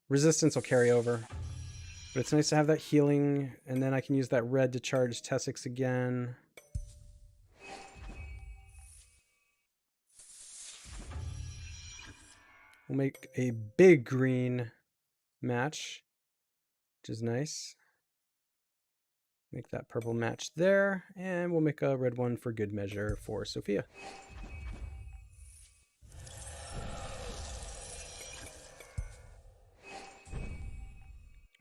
resistance will carry over. But it's nice to have that healing, and then I can use that red to charge Tessix again. We'll make a big green match, which is nice. Make that purple match there, and we'll make a red one for good measure for Sophia.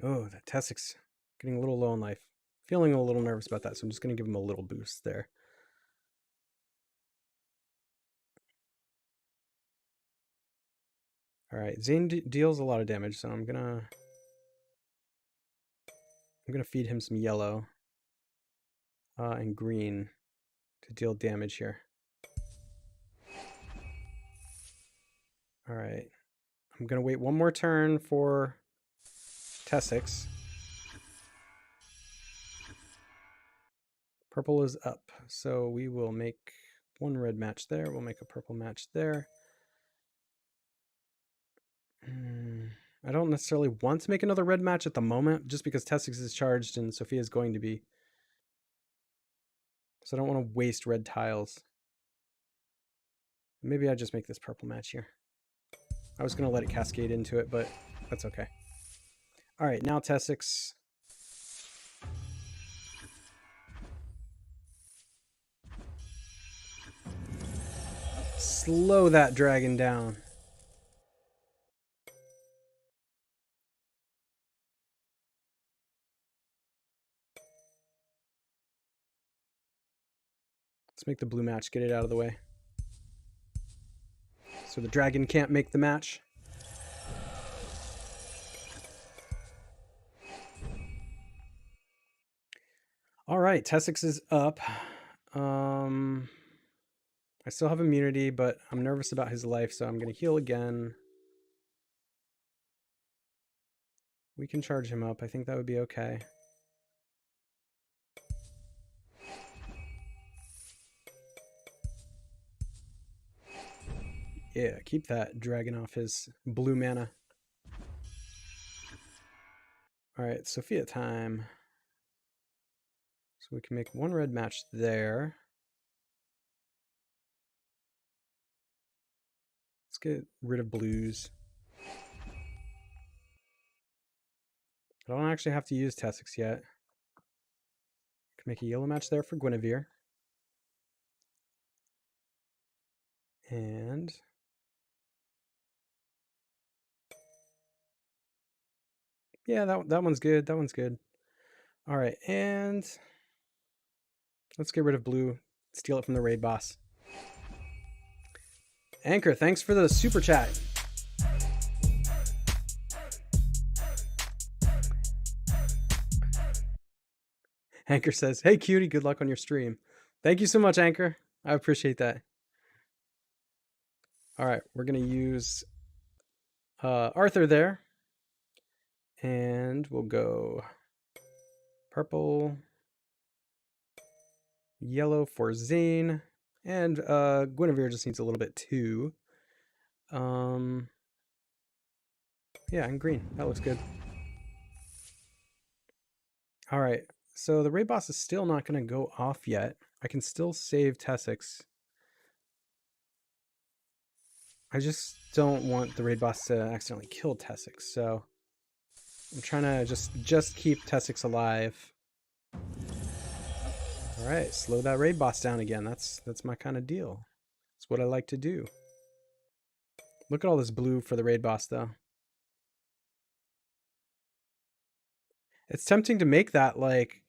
Oh, that Tessix getting a little low in life. Feeling a little nervous about that, so I'm just going to give him a little boost there. All right, Zane deals a lot of damage, so I'm gonna feed him some yellow and green to deal damage here. All right, I'm gonna wait one more turn for Tessix. Purple is up, so we will make one red match there. We'll make a purple match there. I don't necessarily want to make another red match at the moment, just because Tessix is charged and Sophia is going to be. So I don't want to waste red tiles. Maybe I just make this purple match here. I was going to let it cascade into it, but that's okay. All right, now Tessix. Slow that dragon down. Let's make the blue match, get it out of the way. So the dragon can't make the match. All right, Tessix is up. I still have immunity, but I'm nervous about his life, so I'm going to heal again. We can charge him up. I think that would be okay. Yeah, keep that dragon off his blue mana. All right, Sophia time. So we can make one red match there. Let's get rid of blues. I don't actually have to use Tessix yet. I can make a yellow match there for Gwynevere. And yeah, that one's good. That one's good. All right, and let's get rid of blue. Steal it from the raid boss. Anchor, thanks for the super chat. Anchor says, hey, cutie, good luck on your stream. Thank you so much, Anchor. I appreciate that. All right, we're going to use Arthur there. And we'll go purple, yellow for Zane. And Gwynevere just needs a little bit too. Yeah, and green. That looks good. All right, so the raid boss is still not going to go off yet. I can still save Tessix. I just don't want the raid boss to accidentally kill Tessix, so I'm trying to just keep Tessix alive. All right, slow that raid boss down again. That's my kind of deal. It's what I like to do. Look at all this blue for the raid boss, though. It's tempting to make that like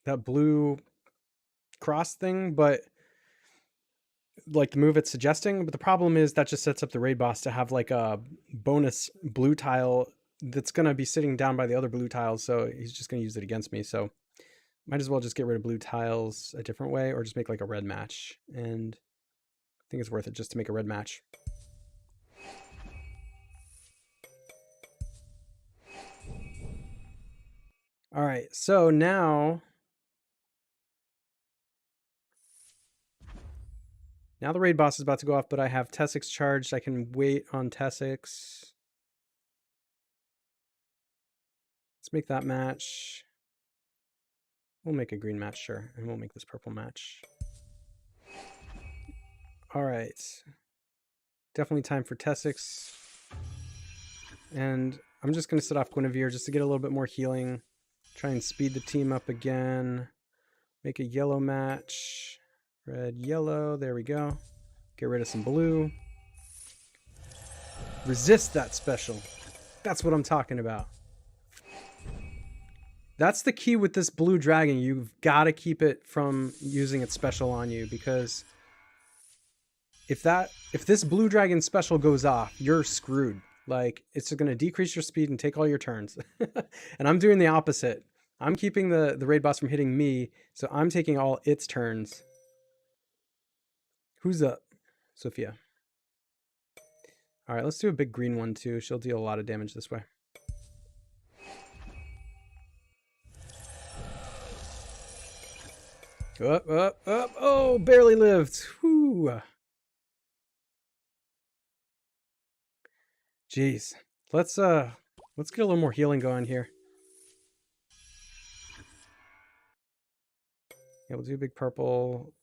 that blue cross thing, but like the move it's suggesting. But the problem is that just sets up the raid boss to have like a bonus blue tile that's going to be sitting down by the other blue tiles. So he's just going to use it against me. So might as well just get rid of blue tiles a different way, or just make like a red match. And I think it's worth it just to make a red match. All right, so now the raid boss is about to go off, but I have Tessix charged. I can wait on Tessix. Let's make that match. We'll make a green match, sure, and we'll make this purple match. All right. Definitely time for Tessix. And I'm just going to set off Gwynevere just to get a little bit more healing. Try and speed the team up again. Make a yellow match. Red, yellow. There we go. Get rid of some blue. Resist that special. That's what I'm talking about. That's the key with this blue dragon. You've got to keep it from using its special on you, because if this blue dragon special goes off, you're screwed. Like, it's going to decrease your speed and take all your turns. And I'm doing the opposite. I'm keeping the raid boss from hitting me, so I'm taking all its turns. Who's up? Sophia. All right, let's do a big green one too. She'll deal a lot of damage this way. Up, up, up. Oh, barely lived. Whew. Jeez. Let's get a little more healing going here. Yeah, we'll do big purple.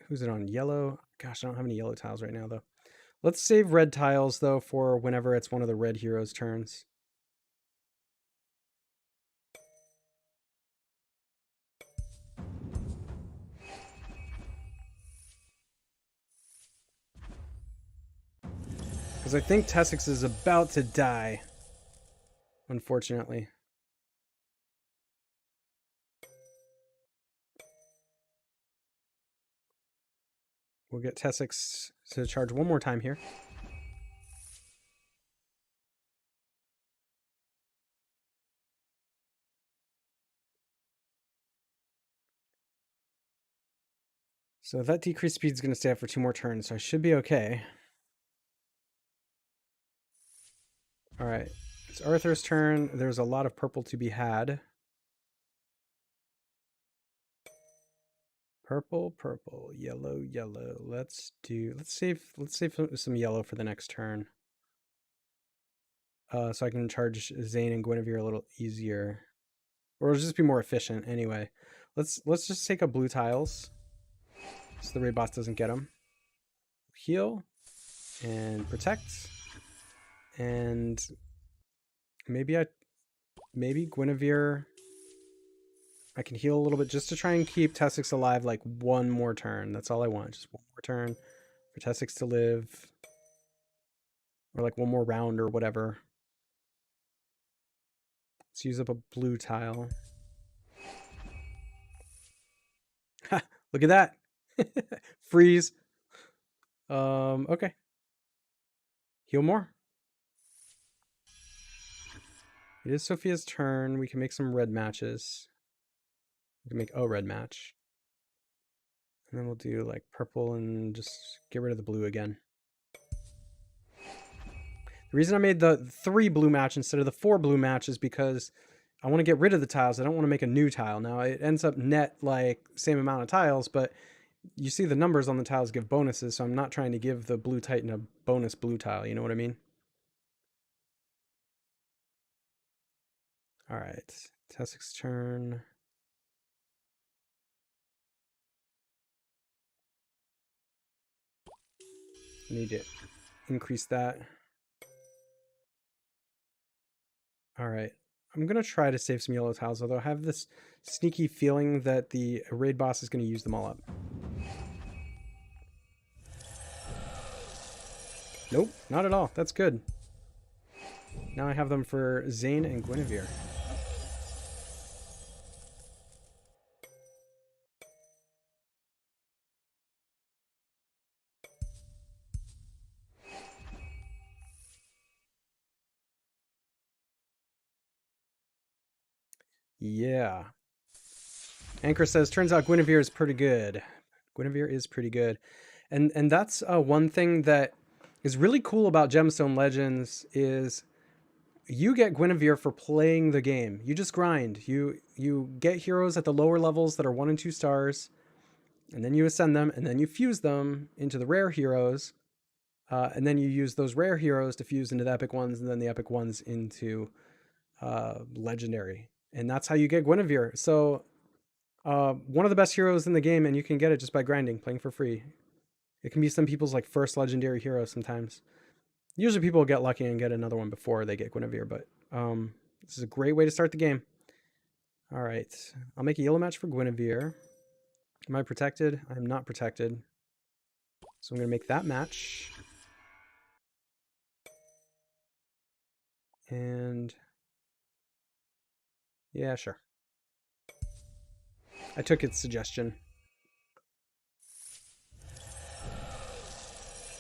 Who's it on? Yellow? Gosh, I don't have any yellow tiles right now, though. Let's save red tiles, though, for whenever it's one of the red heroes' turns. Because I think Tessix is about to die, unfortunately. We'll get Tessix to charge one more time here. So that decreased speed is going to stay up for 2 more turns, so I should be okay. All right, it's Arthur's turn. There's a lot of purple to be had. Purple, purple, yellow, yellow. Let's save some yellow for the next turn. So I can charge Zane and Gwynevere a little easier, or it'll just be more efficient anyway. Let's just take up blue tiles, so the raid boss doesn't get them. Heal and protect, and maybe Gwynevere. I can heal a little bit just to try and keep Tessix alive like one more turn. That's all I want. Just one more turn for Tessix to live. Or like one more round or whatever. Let's use up a blue tile. Ha! Look at that! Freeze. Okay. Heal more. It is Sophia's turn. We can make some red matches. We can make a red match. And then we'll do like purple and just get rid of the blue again. The reason I made the 3 blue match instead of the 4 blue match is because I want to get rid of the tiles. I don't want to make a new tile. Now, it ends up net like same amount of tiles, but you see the numbers on the tiles give bonuses, so I'm not trying to give the blue titan a bonus blue tile. You know what I mean? All right. Tessix's turn. Need it. increase that. All right. I'm going to try to save some yellow tiles, although I have this sneaky feeling that the raid boss is going to use them all up. Nope, not at all. That's good. Now I have them for Zane and Gwynevere. Yeah. Anchor says, turns out Gwynevere is pretty good. Gwynevere is pretty good. And that's one thing that is really cool about Gemstone Legends is you get Gwynevere for playing the game. You just grind. You get heroes at the lower levels that are 1 and 2 stars, and then you ascend them, and then you fuse them into the rare heroes, and then you use those rare heroes to fuse into the epic ones, and then the epic ones into legendary. And that's how you get Gwynevere. So one of the best heroes in the game, and you can get it just by grinding, playing for free. It can be some people's like first legendary hero sometimes. Usually people get lucky and get another one before they get Gwynevere, but this is a great way to start the game. All right, I'll make a yellow match for Gwynevere. Am I protected? I am not protected. So I'm going to make that match. And yeah, sure. I took its suggestion.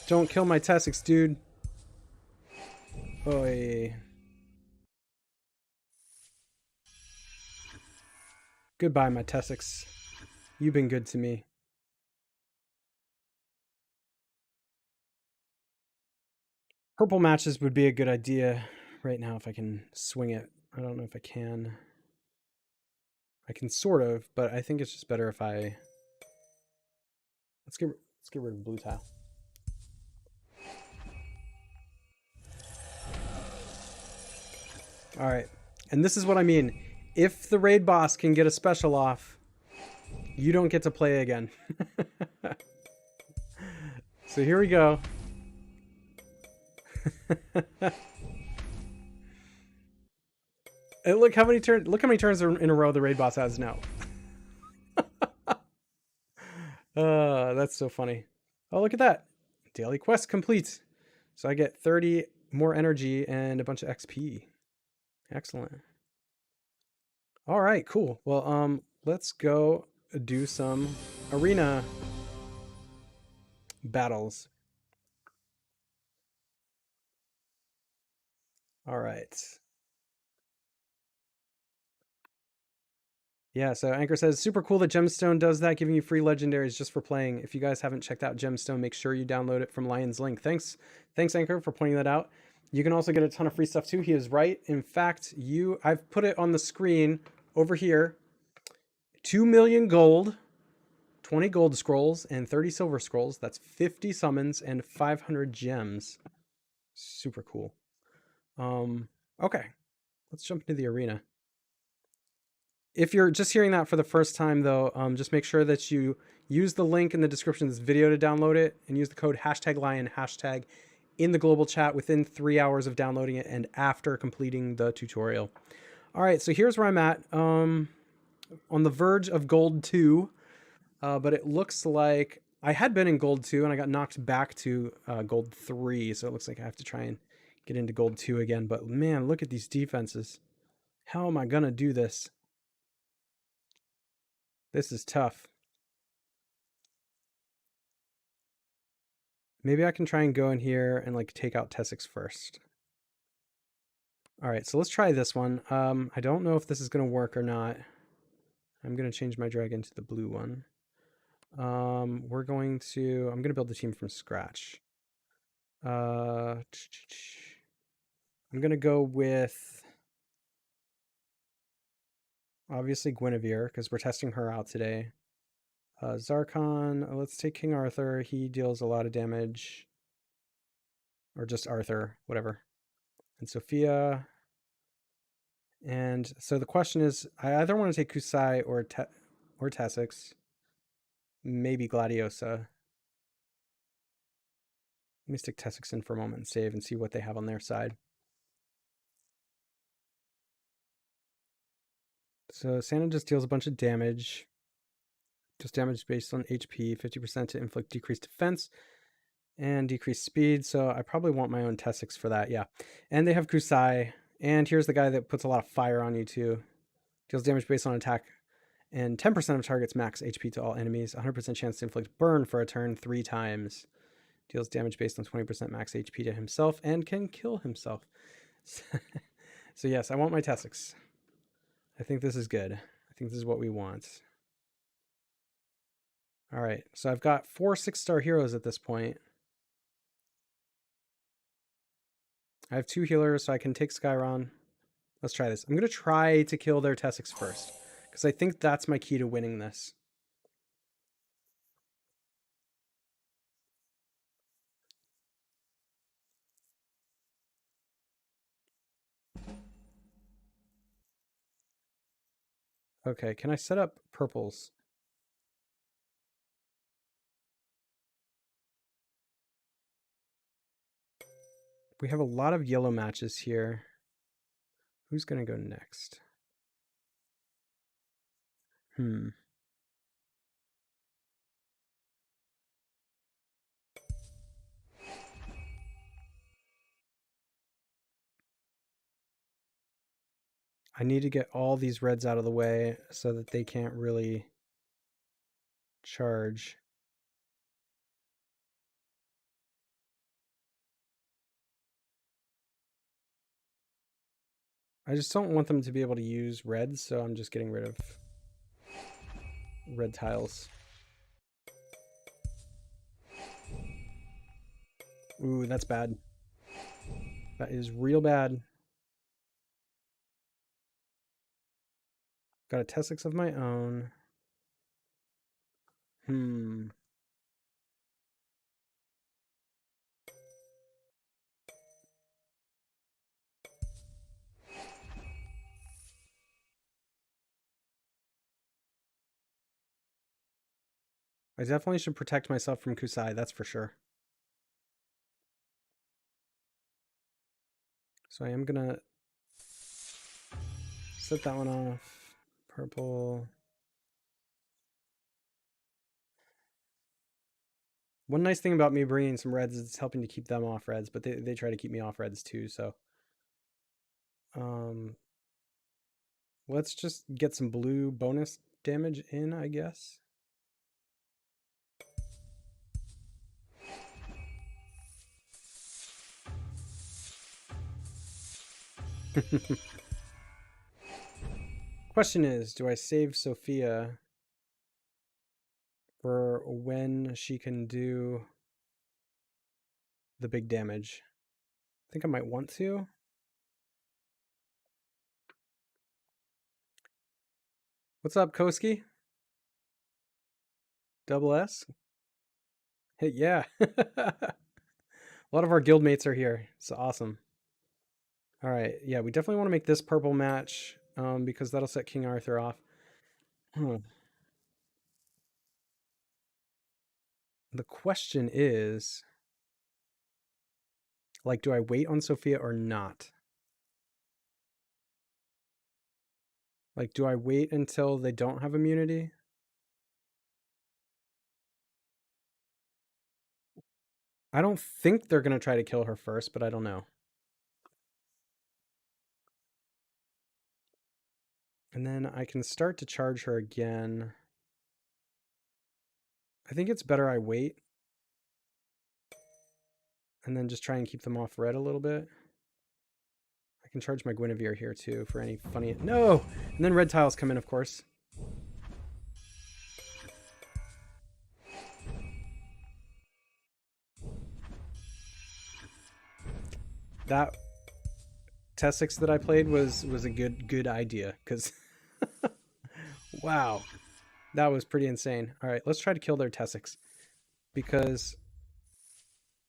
Don't kill my Tessix, dude. Oy. Goodbye, my Tessix. You've been good to me. Purple matches would be a good idea right now if I can swing it. I don't know if I can. I can sort of, but I think it's just better if I... Let's get rid of blue tile. All right, and this is what I mean. If the raid boss can get a special off, you don't get to play again. So here we go. And look how many turns. Look how many turns in a row the raid boss has now. That's so funny. Oh, look at that. Daily quest complete. So I get 30 more energy and a bunch of XP. Excellent. All right, cool. Well, let's go do some arena battles. All right. Yeah, so Anchor says, super cool that Gemstone does that, giving you free legendaries just for playing. If you guys haven't checked out Gemstone, make sure you download it from Lion's Link. Thanks, Anchor, for pointing that out. You can also get a ton of free stuff too. He is right. In fact, I've put it on the screen over here. 2 million gold, 20 gold scrolls, and 30 silver scrolls. That's 50 summons and 500 gems. Super cool. Okay, let's jump into the arena. If you're just hearing that for the first time, though, just make sure that you use the link in the description of this video to download it, and use the code #Lion in the global chat within 3 hours of downloading it and after completing the tutorial. All right, so here's where I'm at. On the verge of Gold 2, but it looks like I had been in Gold 2 and I got knocked back to Gold 3, so it looks like I have to try and get into Gold 2 again. But man, look at these defenses. How am I gonna do this? This is tough. Maybe I can try and go in here and like take out Tessix first. All right, so let's try this one. I don't know if this is gonna work or not. I'm gonna change my dragon to the blue one. I'm gonna build the team from scratch. I'm gonna go with obviously Gwynevere because we're testing her out today. Zarkon, let's take King Arthur. He deals a lot of damage. Or just Arthur, whatever. And Sophia. And so the question is, I either want to take Kusai or Tessix. Maybe Gladiosa. Let me stick Tessix in for a moment and save and see what they have on their side. So Santa just deals a bunch of damage. Just damage based on HP, 50% to inflict decreased defense and decreased speed. So I probably want my own Tessix for that, yeah. And they have Kusai. And here's the guy that puts a lot of fire on you too. Deals damage based on attack. And 10% of targets max HP to all enemies. 100% chance to inflict burn for a turn 3 times. Deals damage based on 20% max HP to himself and can kill himself. So yes, I want my Tessix. I think this is good. I think this is what we want. All right, so I've got 4 6-star heroes at this point. I have 2 healers, so I can take Skyron. Let's try this. I'm going to try to kill their Tessix first, because I think that's my key to winning this. Okay, can I set up purples? We have a lot of yellow matches here. Who's going to go next? I need to get all these reds out of the way so that they can't really charge. I just don't want them to be able to use reds, so I'm just getting rid of red tiles. Ooh, that's bad. That is real bad. Got a Tessix of my own. I definitely should protect myself from Kusai, that's for sure. So I am gonna set that one off. Purple. One nice thing about me bringing some reds is it's helping to keep them off reds, but they try to keep me off reds too, so. Let's just get some blue bonus damage in, I guess. Question is, do I save Sophia for when she can do the big damage? I think I might want to. What's up, Koski? Double S? Hey, yeah. A lot of our guild mates are here. It's awesome. All right, yeah, we definitely want to make this purple match because that'll set King Arthur off. The question is, like, do I wait on Sophia or not? Like, do I wait until they don't have immunity? I don't think they're going to try to kill her first, but I don't know. And then I can start to charge her again. I think it's better I wait. And then just try and keep them off red a little bit. I can charge my Gwynevere here too for any funny... No! And then red tiles come in, of course. That Tessix that I played was a good idea, because... Wow. That was pretty insane. All right, let's try to kill their Tessix. Because...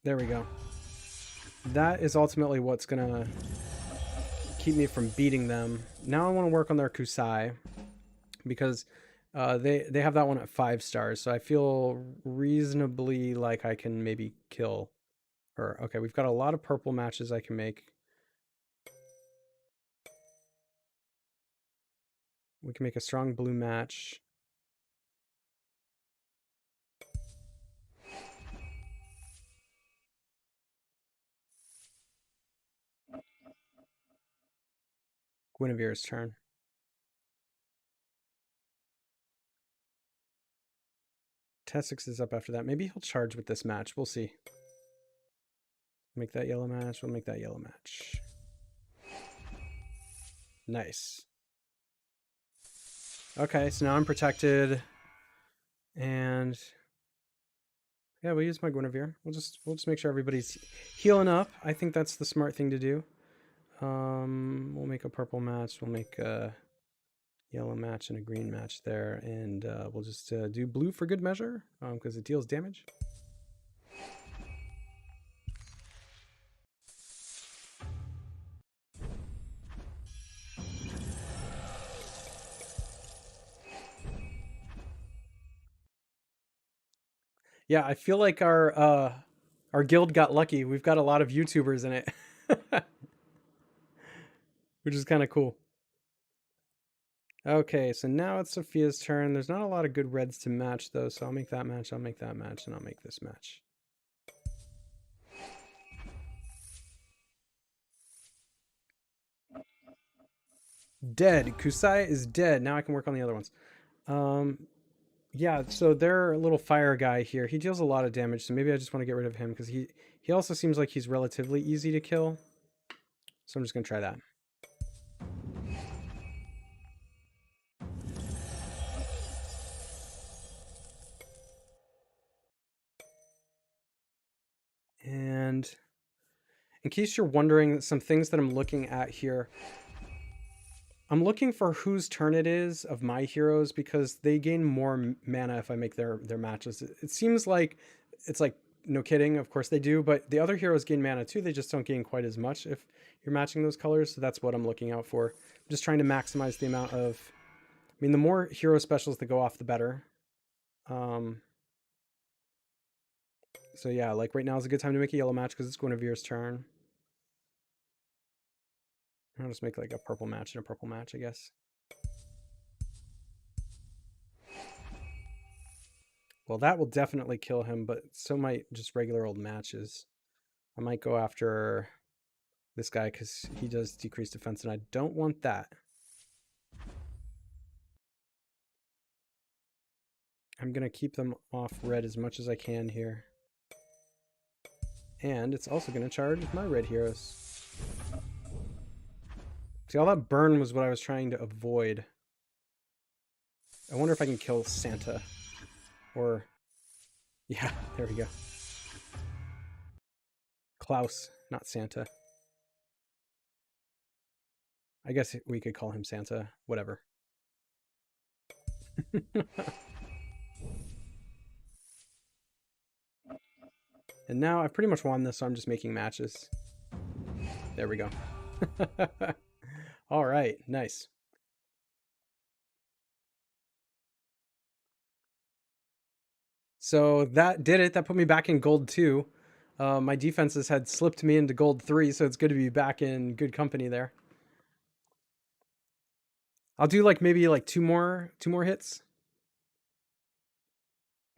There we go. That is ultimately what's going to keep me from beating them. Now I want to work on their Kusai, because they have that one at 5 stars, so I feel reasonably like I can maybe kill her. Okay, we've got a lot of purple matches I can make. We can make a strong blue match. Guinevere's turn. Tessix is up after that. Maybe he'll charge with this match. We'll see. Make that yellow match. We'll make that yellow match. Nice. Okay, so now I'm protected. And yeah, we'll use my Gwynevere. We'll just make sure everybody's healing up. I think that's the smart thing to do. We'll make a purple match. We'll make a yellow match and a green match there. And we'll just do blue for good measure because it deals damage. Yeah, I feel like our guild got lucky. We've got a lot of YouTubers in it, which is kind of cool. Okay, so now it's Sophia's turn. There's not a lot of good reds to match, though, so I'll make that match, I'll make that match, and I'll make this match. Dead. Kusai is dead. Now I can work on the other ones. Yeah, so their little fire guy here, he deals a lot of damage, so maybe I just want to get rid of him, because he also seems like he's relatively easy to kill. So I'm just going to try that. And in case you're wondering, some things that I'm looking at here. I'm looking for whose turn it is of my heroes because they gain more mana if I make their matches. It seems like it's like, no kidding, of course they do, but the other heroes gain mana too. They just don't gain quite as much if you're matching those colors. So that's what I'm looking out for. I'm just trying to maximize the amount of, I mean, the more hero specials that go off, the better. So yeah, like right now is a good time to make a yellow match because it's Gwynevere's turn. I'll just make like a purple match and a purple match, I guess. Well, that will definitely kill him, but so might just regular old matches. I might go after this guy because he does decrease defense, and I don't want that. I'm going to keep them off red as much as I can here. And it's also going to charge my red heroes. See, all that burn was what I was trying to avoid. I wonder if I can kill Santa. Or, yeah, there we go. Klaus, not Santa. I guess we could call him Santa. Whatever. And now I've pretty much won this, so I'm just making matches. There we go. All right, nice. So that did it. That put me back in gold 2. My defenses had slipped me into gold 3, so it's good to be back in good company there. I'll do like maybe like two more hits.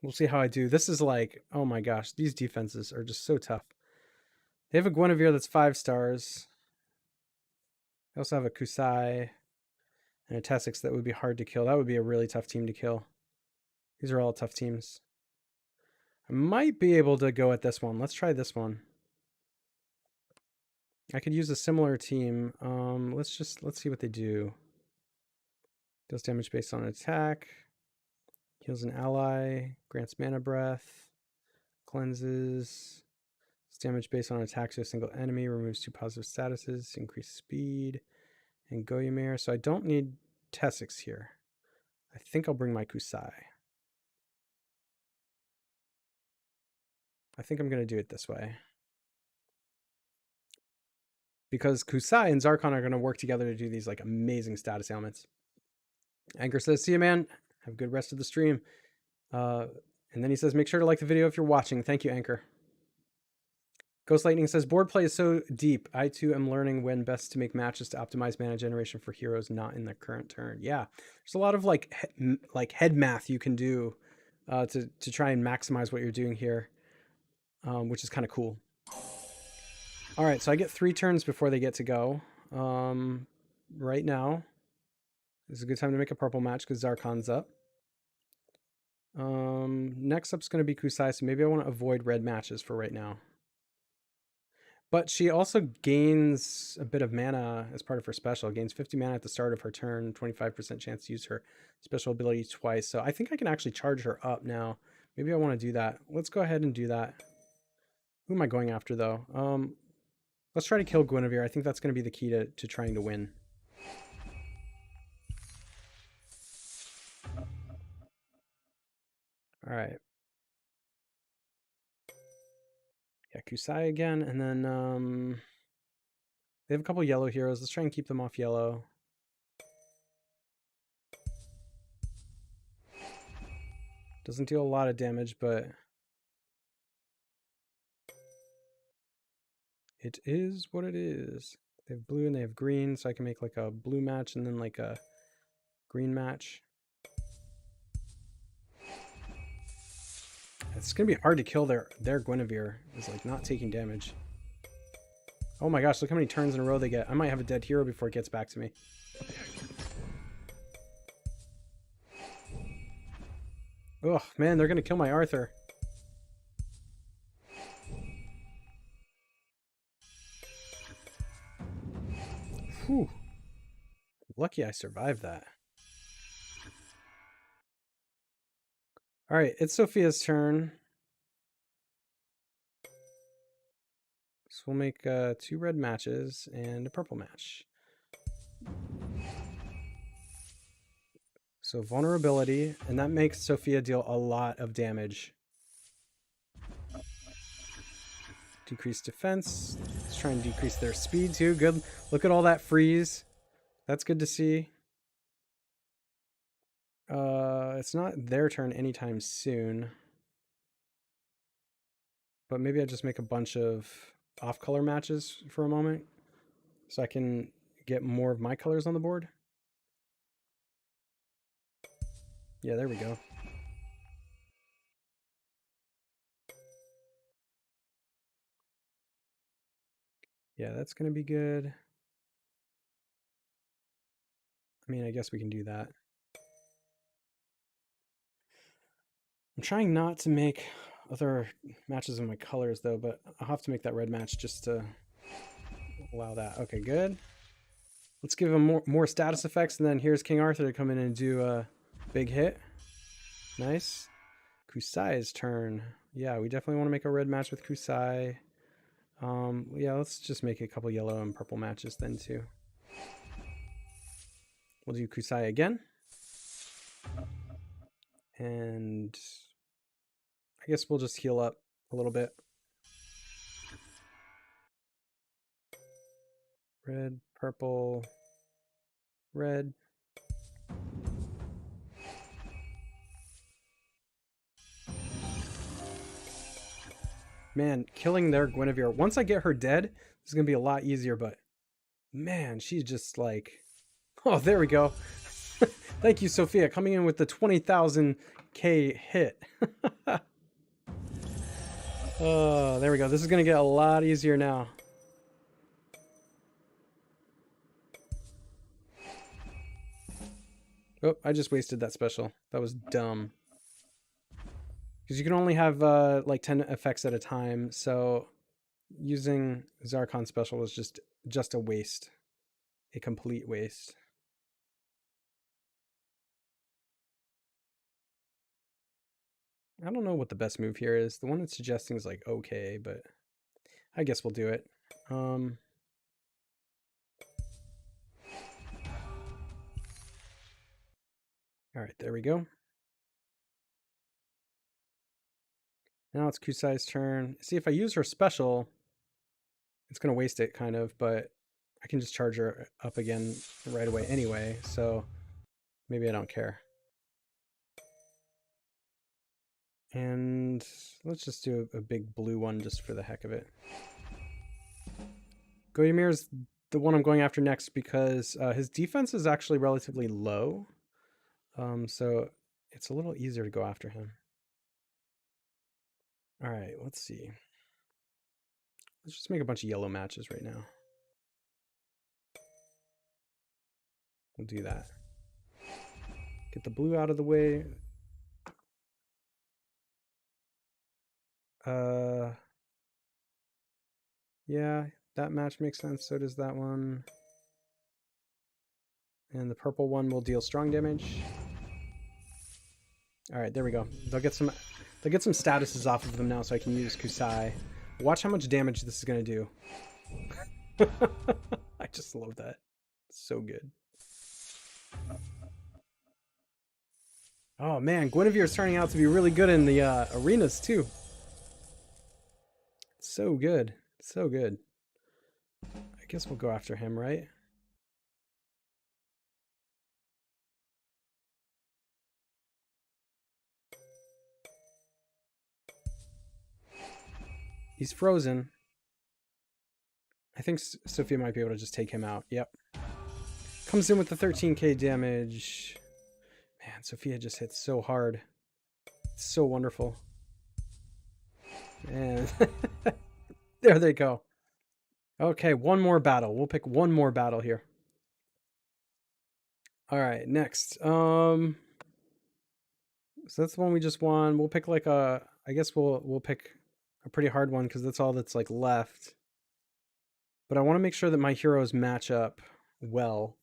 We'll see how I do. This is like, oh my gosh, these defenses are just so tough. They have a Gwynevere that's 5 stars. They also have a Kusai and a Tessix that would be hard to kill. That would be a really tough team to kill. These are all tough teams. I might be able to go at this one. Let's try this one. I could use a similar team. Let's see what they do. Deals damage based on an attack. Heals an ally. Grants mana breath. Cleanses. It's damage based on attacks to a single enemy. Removes 2 positive statuses. Increase speed. And Gwynevere. So I don't need Tessix here. I think I'll bring my Kusai. I think I'm going to do it this way. Because Kusai and Zarkon are going to work together to do these like amazing status ailments. Anchor says, see you, man. Have a good rest of the stream. And then he says, make sure to like the video if you're watching. Thank you, Anchor. Ghost Lightning says, board play is so deep. I too am learning when best to make matches to optimize mana generation for heroes not in the current turn. Yeah, there's a lot of like head math you can do to try and maximize what you're doing here, which is kind of cool. All right, so I get 3 turns before they get to go. Right now is a good time to make a purple match because Zarkon's up. Next up's going to be Kusai, so maybe I want to avoid red matches for right now. But she also gains a bit of mana as part of her special. Gains 50 mana at the start of her turn, 25% chance to use her special ability twice. So I think I can actually charge her up now. Maybe I want to do that. Let's go ahead and do that. Who am I going after, though? Let's try to kill Gwynevere. I think that's going to be the key to trying to win. All right. Yeah, Kusai again, and then they have a couple yellow heroes. Let's try and keep them off yellow. Doesn't deal a lot of damage, but it is what it is. They have blue and they have green, so I can make like a blue match and then like a green match. It's gonna be hard to kill their Gwynevere. Is like not taking damage. Oh my gosh, look how many turns in a row they get. I might have a dead hero before it gets back to me. Oh man, they're gonna kill my Arthur. Whew. Lucky I survived that. Alright, it's Sophia's turn. So we'll make 2 red matches and a purple match. So vulnerability, and that makes Sophia deal a lot of damage. Decrease defense. Let's try and decrease their speed too. Good. Look at all that freeze. That's good to see. It's not their turn anytime soon. But maybe I just make a bunch of off-color matches for a moment so I can get more of my colors on the board. Yeah, there we go. Yeah, that's going to be good. I mean, I guess we can do that. I'm trying not to make other matches of my colors, though, but I'll have to make that red match just to allow that. Okay, good. Let's give him more status effects, and then here's King Arthur to come in and do a big hit. Nice. Kusai's turn. Yeah, we definitely want to make a red match with Kusai. Yeah, let's just make a couple yellow and purple matches then, too. We'll do Kusai again. And I guess we'll just heal up a little bit. Red, purple, red. Man, killing their Gwynevere. Once I get her dead, it's going to be a lot easier, but man, she's just like... Oh, there we go. Thank you, Sophia, coming in with the 20,000k hit. Oh, there we go. This is going to get a lot easier now. Oh, I just wasted that special. That was dumb. Because you can only have like 10 effects at a time, so using Zarkon special was just a waste. A complete waste. I don't know what the best move here is. The one it's suggesting is like okay, but I guess we'll do it. All right, there we go. Now it's Kusai's turn. See, if I use her special, it's going to waste it kind of, but I can just charge her up again right away anyway, so maybe I don't care. And let's just do a big blue one just for the heck of it. Gwynevere is the one I'm going after next because his defense is actually relatively low. So it's a little easier to go after him. All right, let's see. Let's just make a bunch of yellow matches right now. We'll do that. Get the blue out of the way. Yeah, that match makes sense. So does that one. And the purple one will deal strong damage. All right, there we go. They'll get some statuses off of them now, so I can use Kusai. Watch how much damage this is gonna do. I just love that. It's so good. Oh man, Gwynevere is turning out to be really good in the arenas too. So good, so good. I guess we'll go after him, right? He's frozen. I think Sophia might be able to just take him out. Yep. Comes in with the 13k damage. Man, Sophia just hits so hard. It's so wonderful. And there they go. Okay, one more battle. We'll pick one more battle here. All right, next. So that's the one we just won. We'll pick like a. I guess we'll pick a pretty hard one because that's all that's like left. But I want to make sure that my heroes match up well.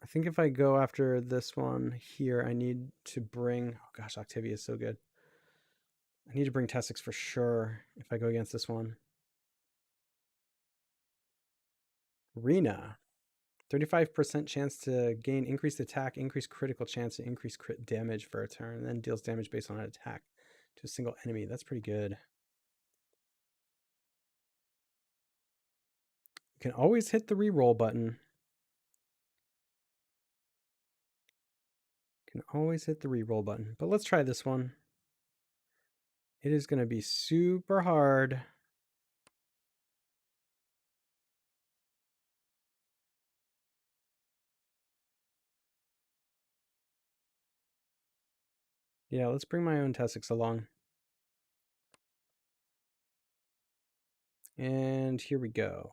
I think if I go after this one here, I need to bring. Oh gosh, Octavia is so good. I need to bring Tessix for sure if I go against this one. Rena. 35% chance to gain increased attack, increased critical chance, and increased crit damage for a turn, and then deals damage based on an attack to a single enemy. That's pretty good. You can always hit the reroll button. You can always hit the reroll button. But let's try this one. It is going to be super hard. Yeah, let's bring my own Tessix along. And here we go.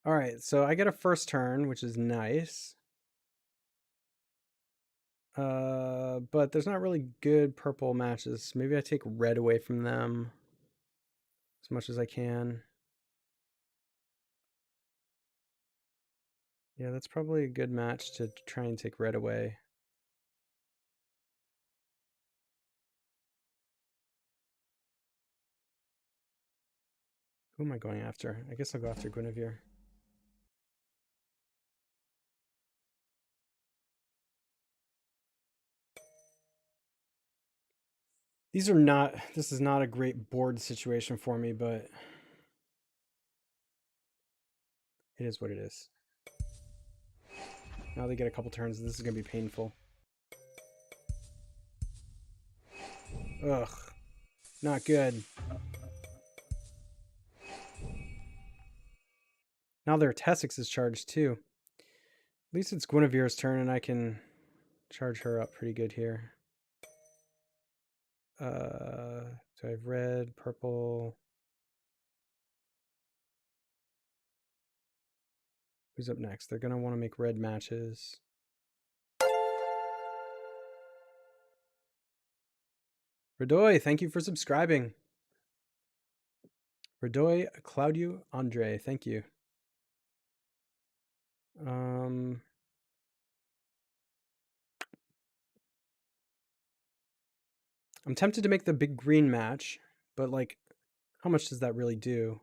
All right, so I get a first turn, which is nice. But there's not really good purple matches. Maybe I take red away from them as much as I can. Yeah, that's probably a good match to try and take red away. Who am I going after? I guess I'll go after Gwynevere. These are not, this is not a great board situation for me, but it is what it is. Now they get a couple turns. This is going to be painful. Ugh. Not good. Now their Tessix is charged too. At least it's Gwynevere's turn and I can charge her up pretty good here. So I have red, purple. Who's up next? They're going to want to make red matches. Radoy, thank you for subscribing. Radoy, Claudio, Andre, thank you. I'm tempted to make the big green match, but like, how much does that really do?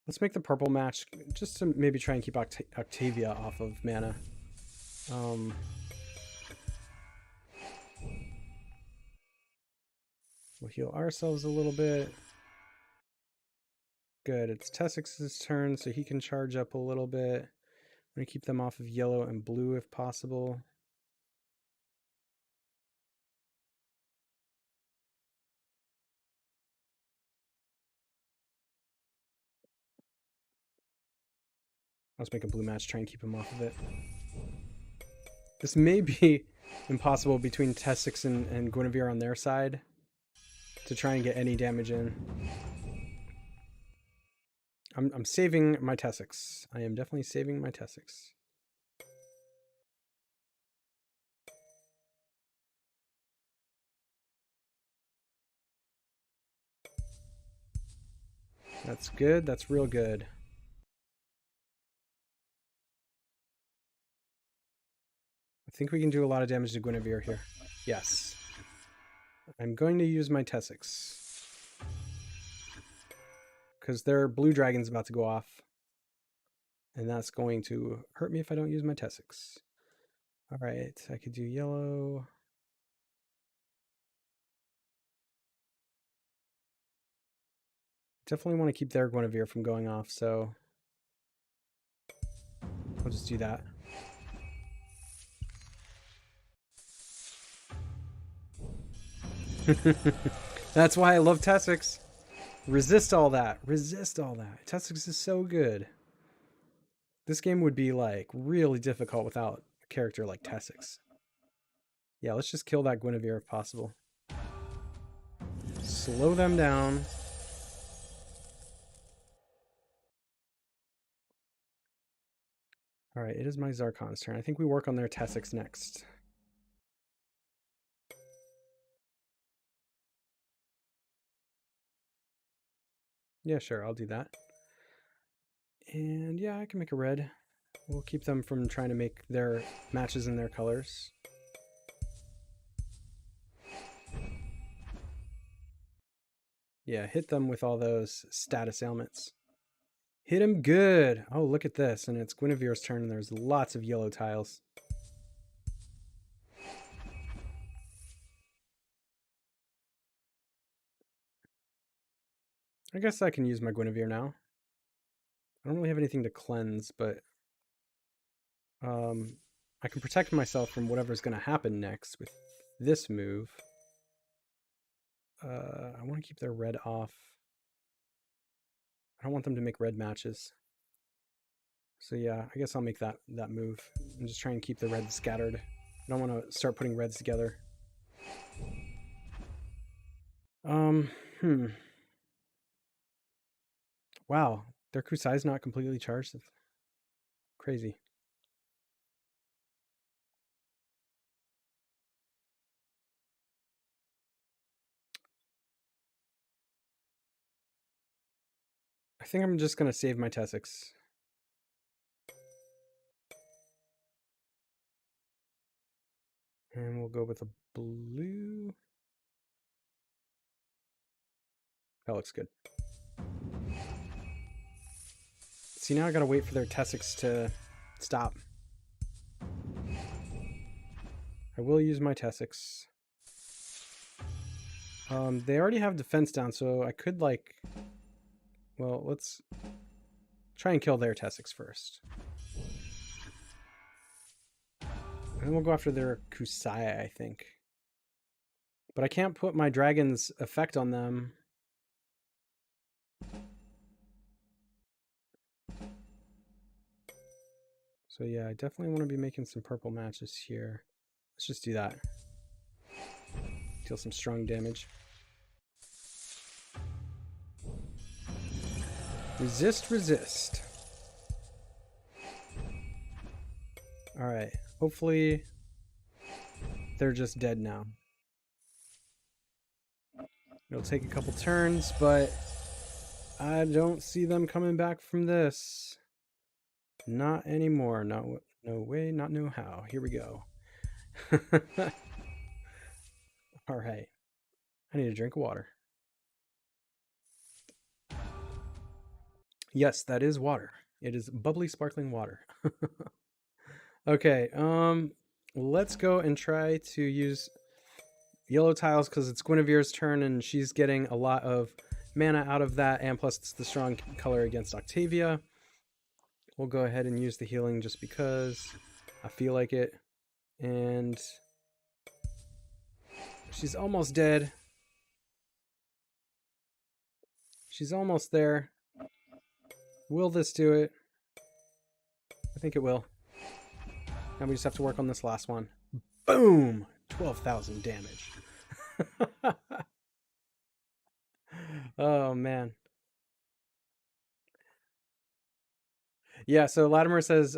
Let's make the purple match just to maybe try and keep Octavia off of mana. We'll heal ourselves a little bit. Good, it's Tessix's turn, so he can charge up a little bit. going to keep them off of yellow and blue if possible. Let's make a blue match, try and keep him off of it. This may be impossible between Tessix and Gwynevere on their side to try and get any damage in. I'm saving my Tessix. I am definitely saving my Tessix. That's good. That's real good. I think we can do a lot of damage to Gwynevere here. Yes. I'm going to use my Tessix. Because their blue dragon's about to go off. And that's going to hurt me if I don't use my Tessix. Alright, I could do yellow. Definitely want to keep their Gwynevere from going off, so I'll just do that. That's why I love Tessix. Resist all that. Resist all that. Tessix is so good. This game would be like really difficult without a character like Tessix. Yeah, let's just kill that Gwynevere if possible. Slow them down. Alright, it is my Zarkon's turn. I think we work on their Tessix next. Yeah, sure, I'll do that. And yeah, I can make a red. We'll keep them from trying to make their matches in their colors. Yeah, hit them with all those status ailments. Hit him good. Oh, look at this. And it's Gwynevere's turn, and there's lots of yellow tiles. I guess I can use my Gwynevere now. I don't really have anything to cleanse, but I can protect myself from whatever's going to happen next with this move. I want to keep their red off. I don't want them to make red matches. So yeah, I guess I'll make that move. I'm just trying to keep the reds scattered. I don't want to start putting reds together. Wow, their Kusai's not completely charged. Crazy. I think I'm just going to save my Tessix. And we'll go with a blue. That looks good. See, now I gotta wait for their Tessix to stop. I will use my Tessix. They already have defense down, so I could like... Well, let's try and kill their Tessix first. And then we'll go after their Kusai, I think. But I can't put my dragon's effect on them. So yeah, I definitely want to be making some purple matches here. Let's just do that. Deal some strong damage. Resist, resist. Alright, hopefully they're just dead now. It'll take a couple turns, but I don't see them coming back from this. Not anymore. No way, not no how. Here we go. Alright. I need a drink of water. Yes, that is water. It is bubbly, sparkling water. Okay, let's go and try to use yellow tiles because it's Gwynevere's turn and she's getting a lot of mana out of that, and plus it's the strong color against Octavia. We'll go ahead and use the healing just because I feel like it. And she's almost dead. She's almost there. Will this do it? I think it will. Now we just have to work on this last one. Boom! 12,000 damage. Oh, man. Yeah, so Latimer says,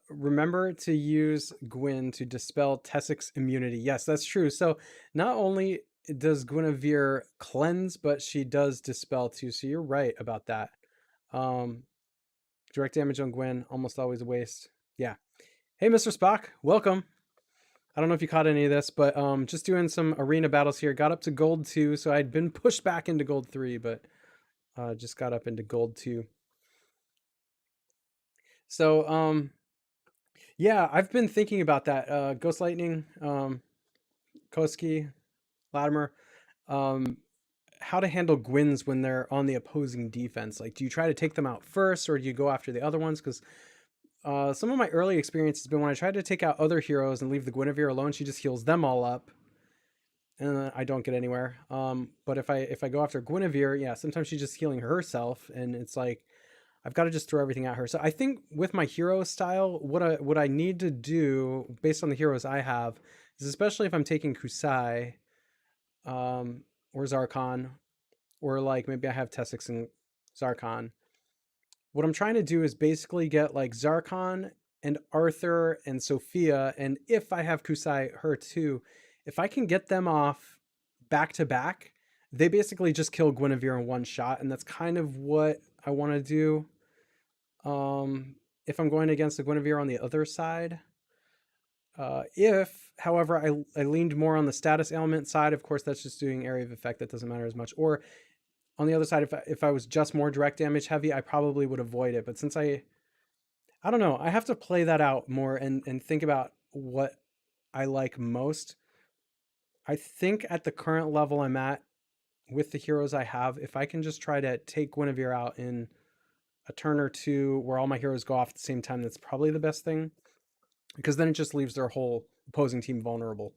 remember to use Gwyn to dispel Tessic's immunity. Yes, that's true. So not only does Gwynevere cleanse, but she does dispel too. So you're right about that. Direct damage on Gwyn, almost always a waste. Yeah. Hey, Mr. Spock, welcome. I don't know if you caught any of this, but just doing some arena battles here. Got up to gold 2, so I'd been pushed back into gold 3, but just got up into gold 2. So, yeah, I've been thinking about that. Ghost Lightning, Koski, Latimer, how to handle Gwyns when they're on the opposing defense. Like, do you try to take them out first, or do you go after the other ones? Because some of my early experience has been when I tried to take out other heroes and leave the Gwynevere alone, she just heals them all up, and I don't get anywhere. But if I go after Gwynevere, yeah, sometimes she's just healing herself, and it's like I've got to just throw everything at her. So I think with my hero style, what I need to do based on the heroes I have is, especially if I'm taking Kusai, or Zarkon, or like maybe I have Tessix and Zarkon. What I'm trying to do is basically get like Zarkon and Arthur and Sophia, and if I have Kusai, her too, if I can get them off back to back, they basically just kill Gwynevere in one shot, and that's kind of what I want to do. If I'm going against the Gwynevere on the other side. If, however, I leaned more on the status ailment side, of course, that's just doing area of effect. That doesn't matter as much. Or on the other side, if I was just more direct damage heavy, I probably would avoid it. But since I don't know, I have to play that out more and think about what I like most. I think at the current level I'm at with the heroes I have, if I can just try to take Gwynevere out in a turn or two where all my heroes go off at the same time, that's probably the best thing, because then it just leaves their whole opposing team vulnerable.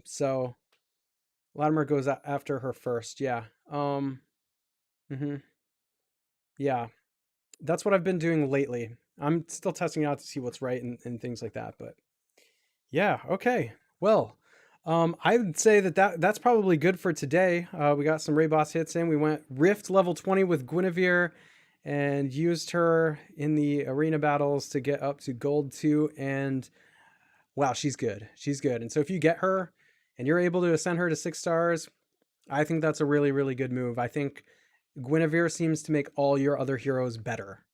So Latimer goes after her first. Yeah. Yeah, that's what I've been doing lately. I'm still testing out to see what's right and things like that, but yeah. Okay. Well, I would say that's probably good for today. We got some Raid Boss hits in. We went Rift level 20 with Gwynevere and used her in the arena battles to get up to gold 2. And wow, she's good. She's good. And so if you get her and you're able to ascend her to 6 stars, I think that's a really, really good move. I think Gwynevere seems to make all your other heroes better.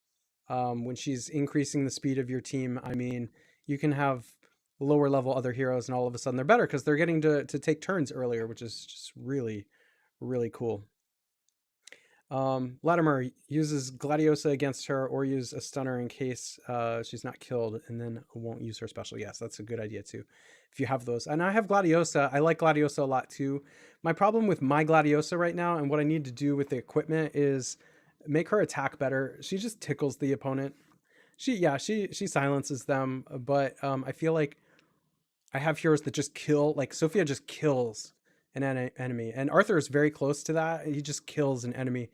When she's increasing the speed of your team, I mean, you can have lower level other heroes and all of a sudden they're better because they're getting to take turns earlier, which is just really, really cool. Latimer uses Gladiosa against her, or use a stunner in case she's not killed, and then won't use her special. Yes, that's a good idea too, if you have those. And I have Gladiosa. I like Gladiosa a lot too. My problem with my Gladiosa right now, and what I need to do with the equipment, is make her attack better. She just tickles the opponent. She silences them, but I feel like I have heroes that just kill. Like Sophia just kills an enemy, and Arthur is very close to that. He just kills an enemy.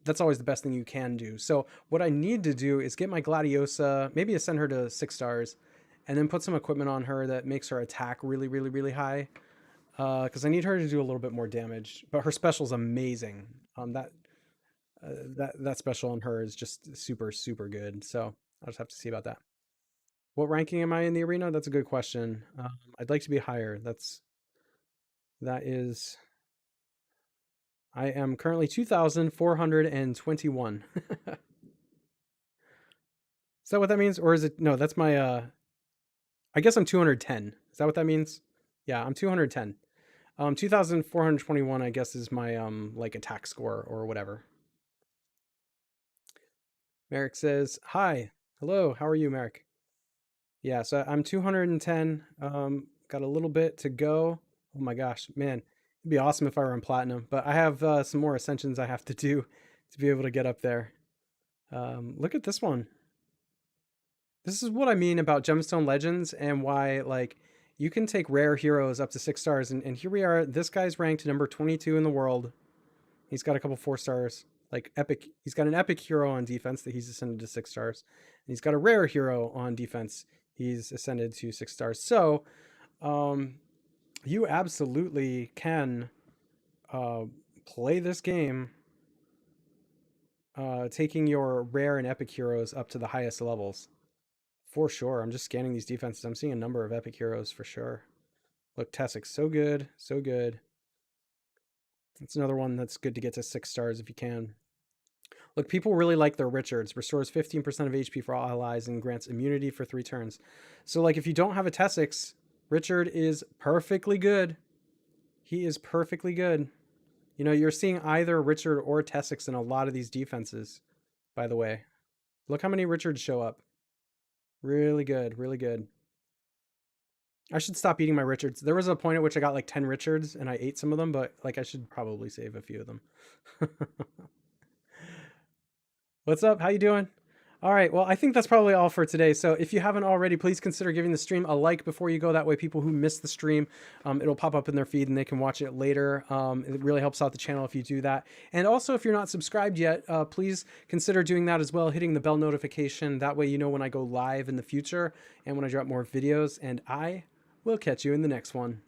That's always the best thing you can do. So what I need to do is get my Gladiosa, maybe ascend her to 6 stars, and then put some equipment on her that makes her attack really, really, really high. Because I need her to do a little bit more damage. But her special is amazing. That special on her is just super, super good. So I'll just have to see about that. What ranking am I in the arena? That's a good question. I'd like to be higher. I am currently 2,421. Is that what that means? Or is it, no, that's my, I guess I'm 210. Is that what that means? Yeah, I'm 210. 2,421, I guess, is my, like attack score or whatever. Merrick says, hi, hello, how are you, Merrick? Yeah, so I'm 210, got a little bit to go. Oh my gosh, man, it'd be awesome if I were in platinum, but I have some more ascensions I have to do to be able to get up there. Look at this one. This is what I mean about Gemstone Legends and why, like, you can take rare heroes up to 6 stars. And here we are. This guy's ranked number 22 in the world. He's got a couple 4 stars. Like, epic. He's got an epic hero on defense that he's ascended to 6 stars. And he's got a rare hero on defense. He's ascended to 6 stars. So, you absolutely can play this game taking your rare and epic heroes up to the highest levels. For sure. I'm just scanning these defenses. I'm seeing a number of epic heroes for sure. Look, Tessik's so good. So good. It's another one that's good to get to 6 stars if you can. Look, people really like their Richards. Restores 15% of HP for all allies and grants immunity for 3 turns. So, like, if you don't have a Tessix, Richard is perfectly good. He is perfectly good. You know, you're seeing either Richard or Tessix in a lot of these defenses, by the way. Look how many Richards show up. Really good, really good. I should stop eating my Richards. There was a point at which I got like 10 Richards and I ate some of them, but like I should probably save a few of them. What's up? How you doing? All right, well, I think that's probably all for today. So if you haven't already, please consider giving the stream a like before you go. That way people who miss the stream, it'll pop up in their feed and they can watch it later. It really helps out the channel if you do that. And also, if you're not subscribed yet, please consider doing that as well, hitting the bell notification. That way you know when I go live in the future and when I drop more videos. And I will catch you in the next one.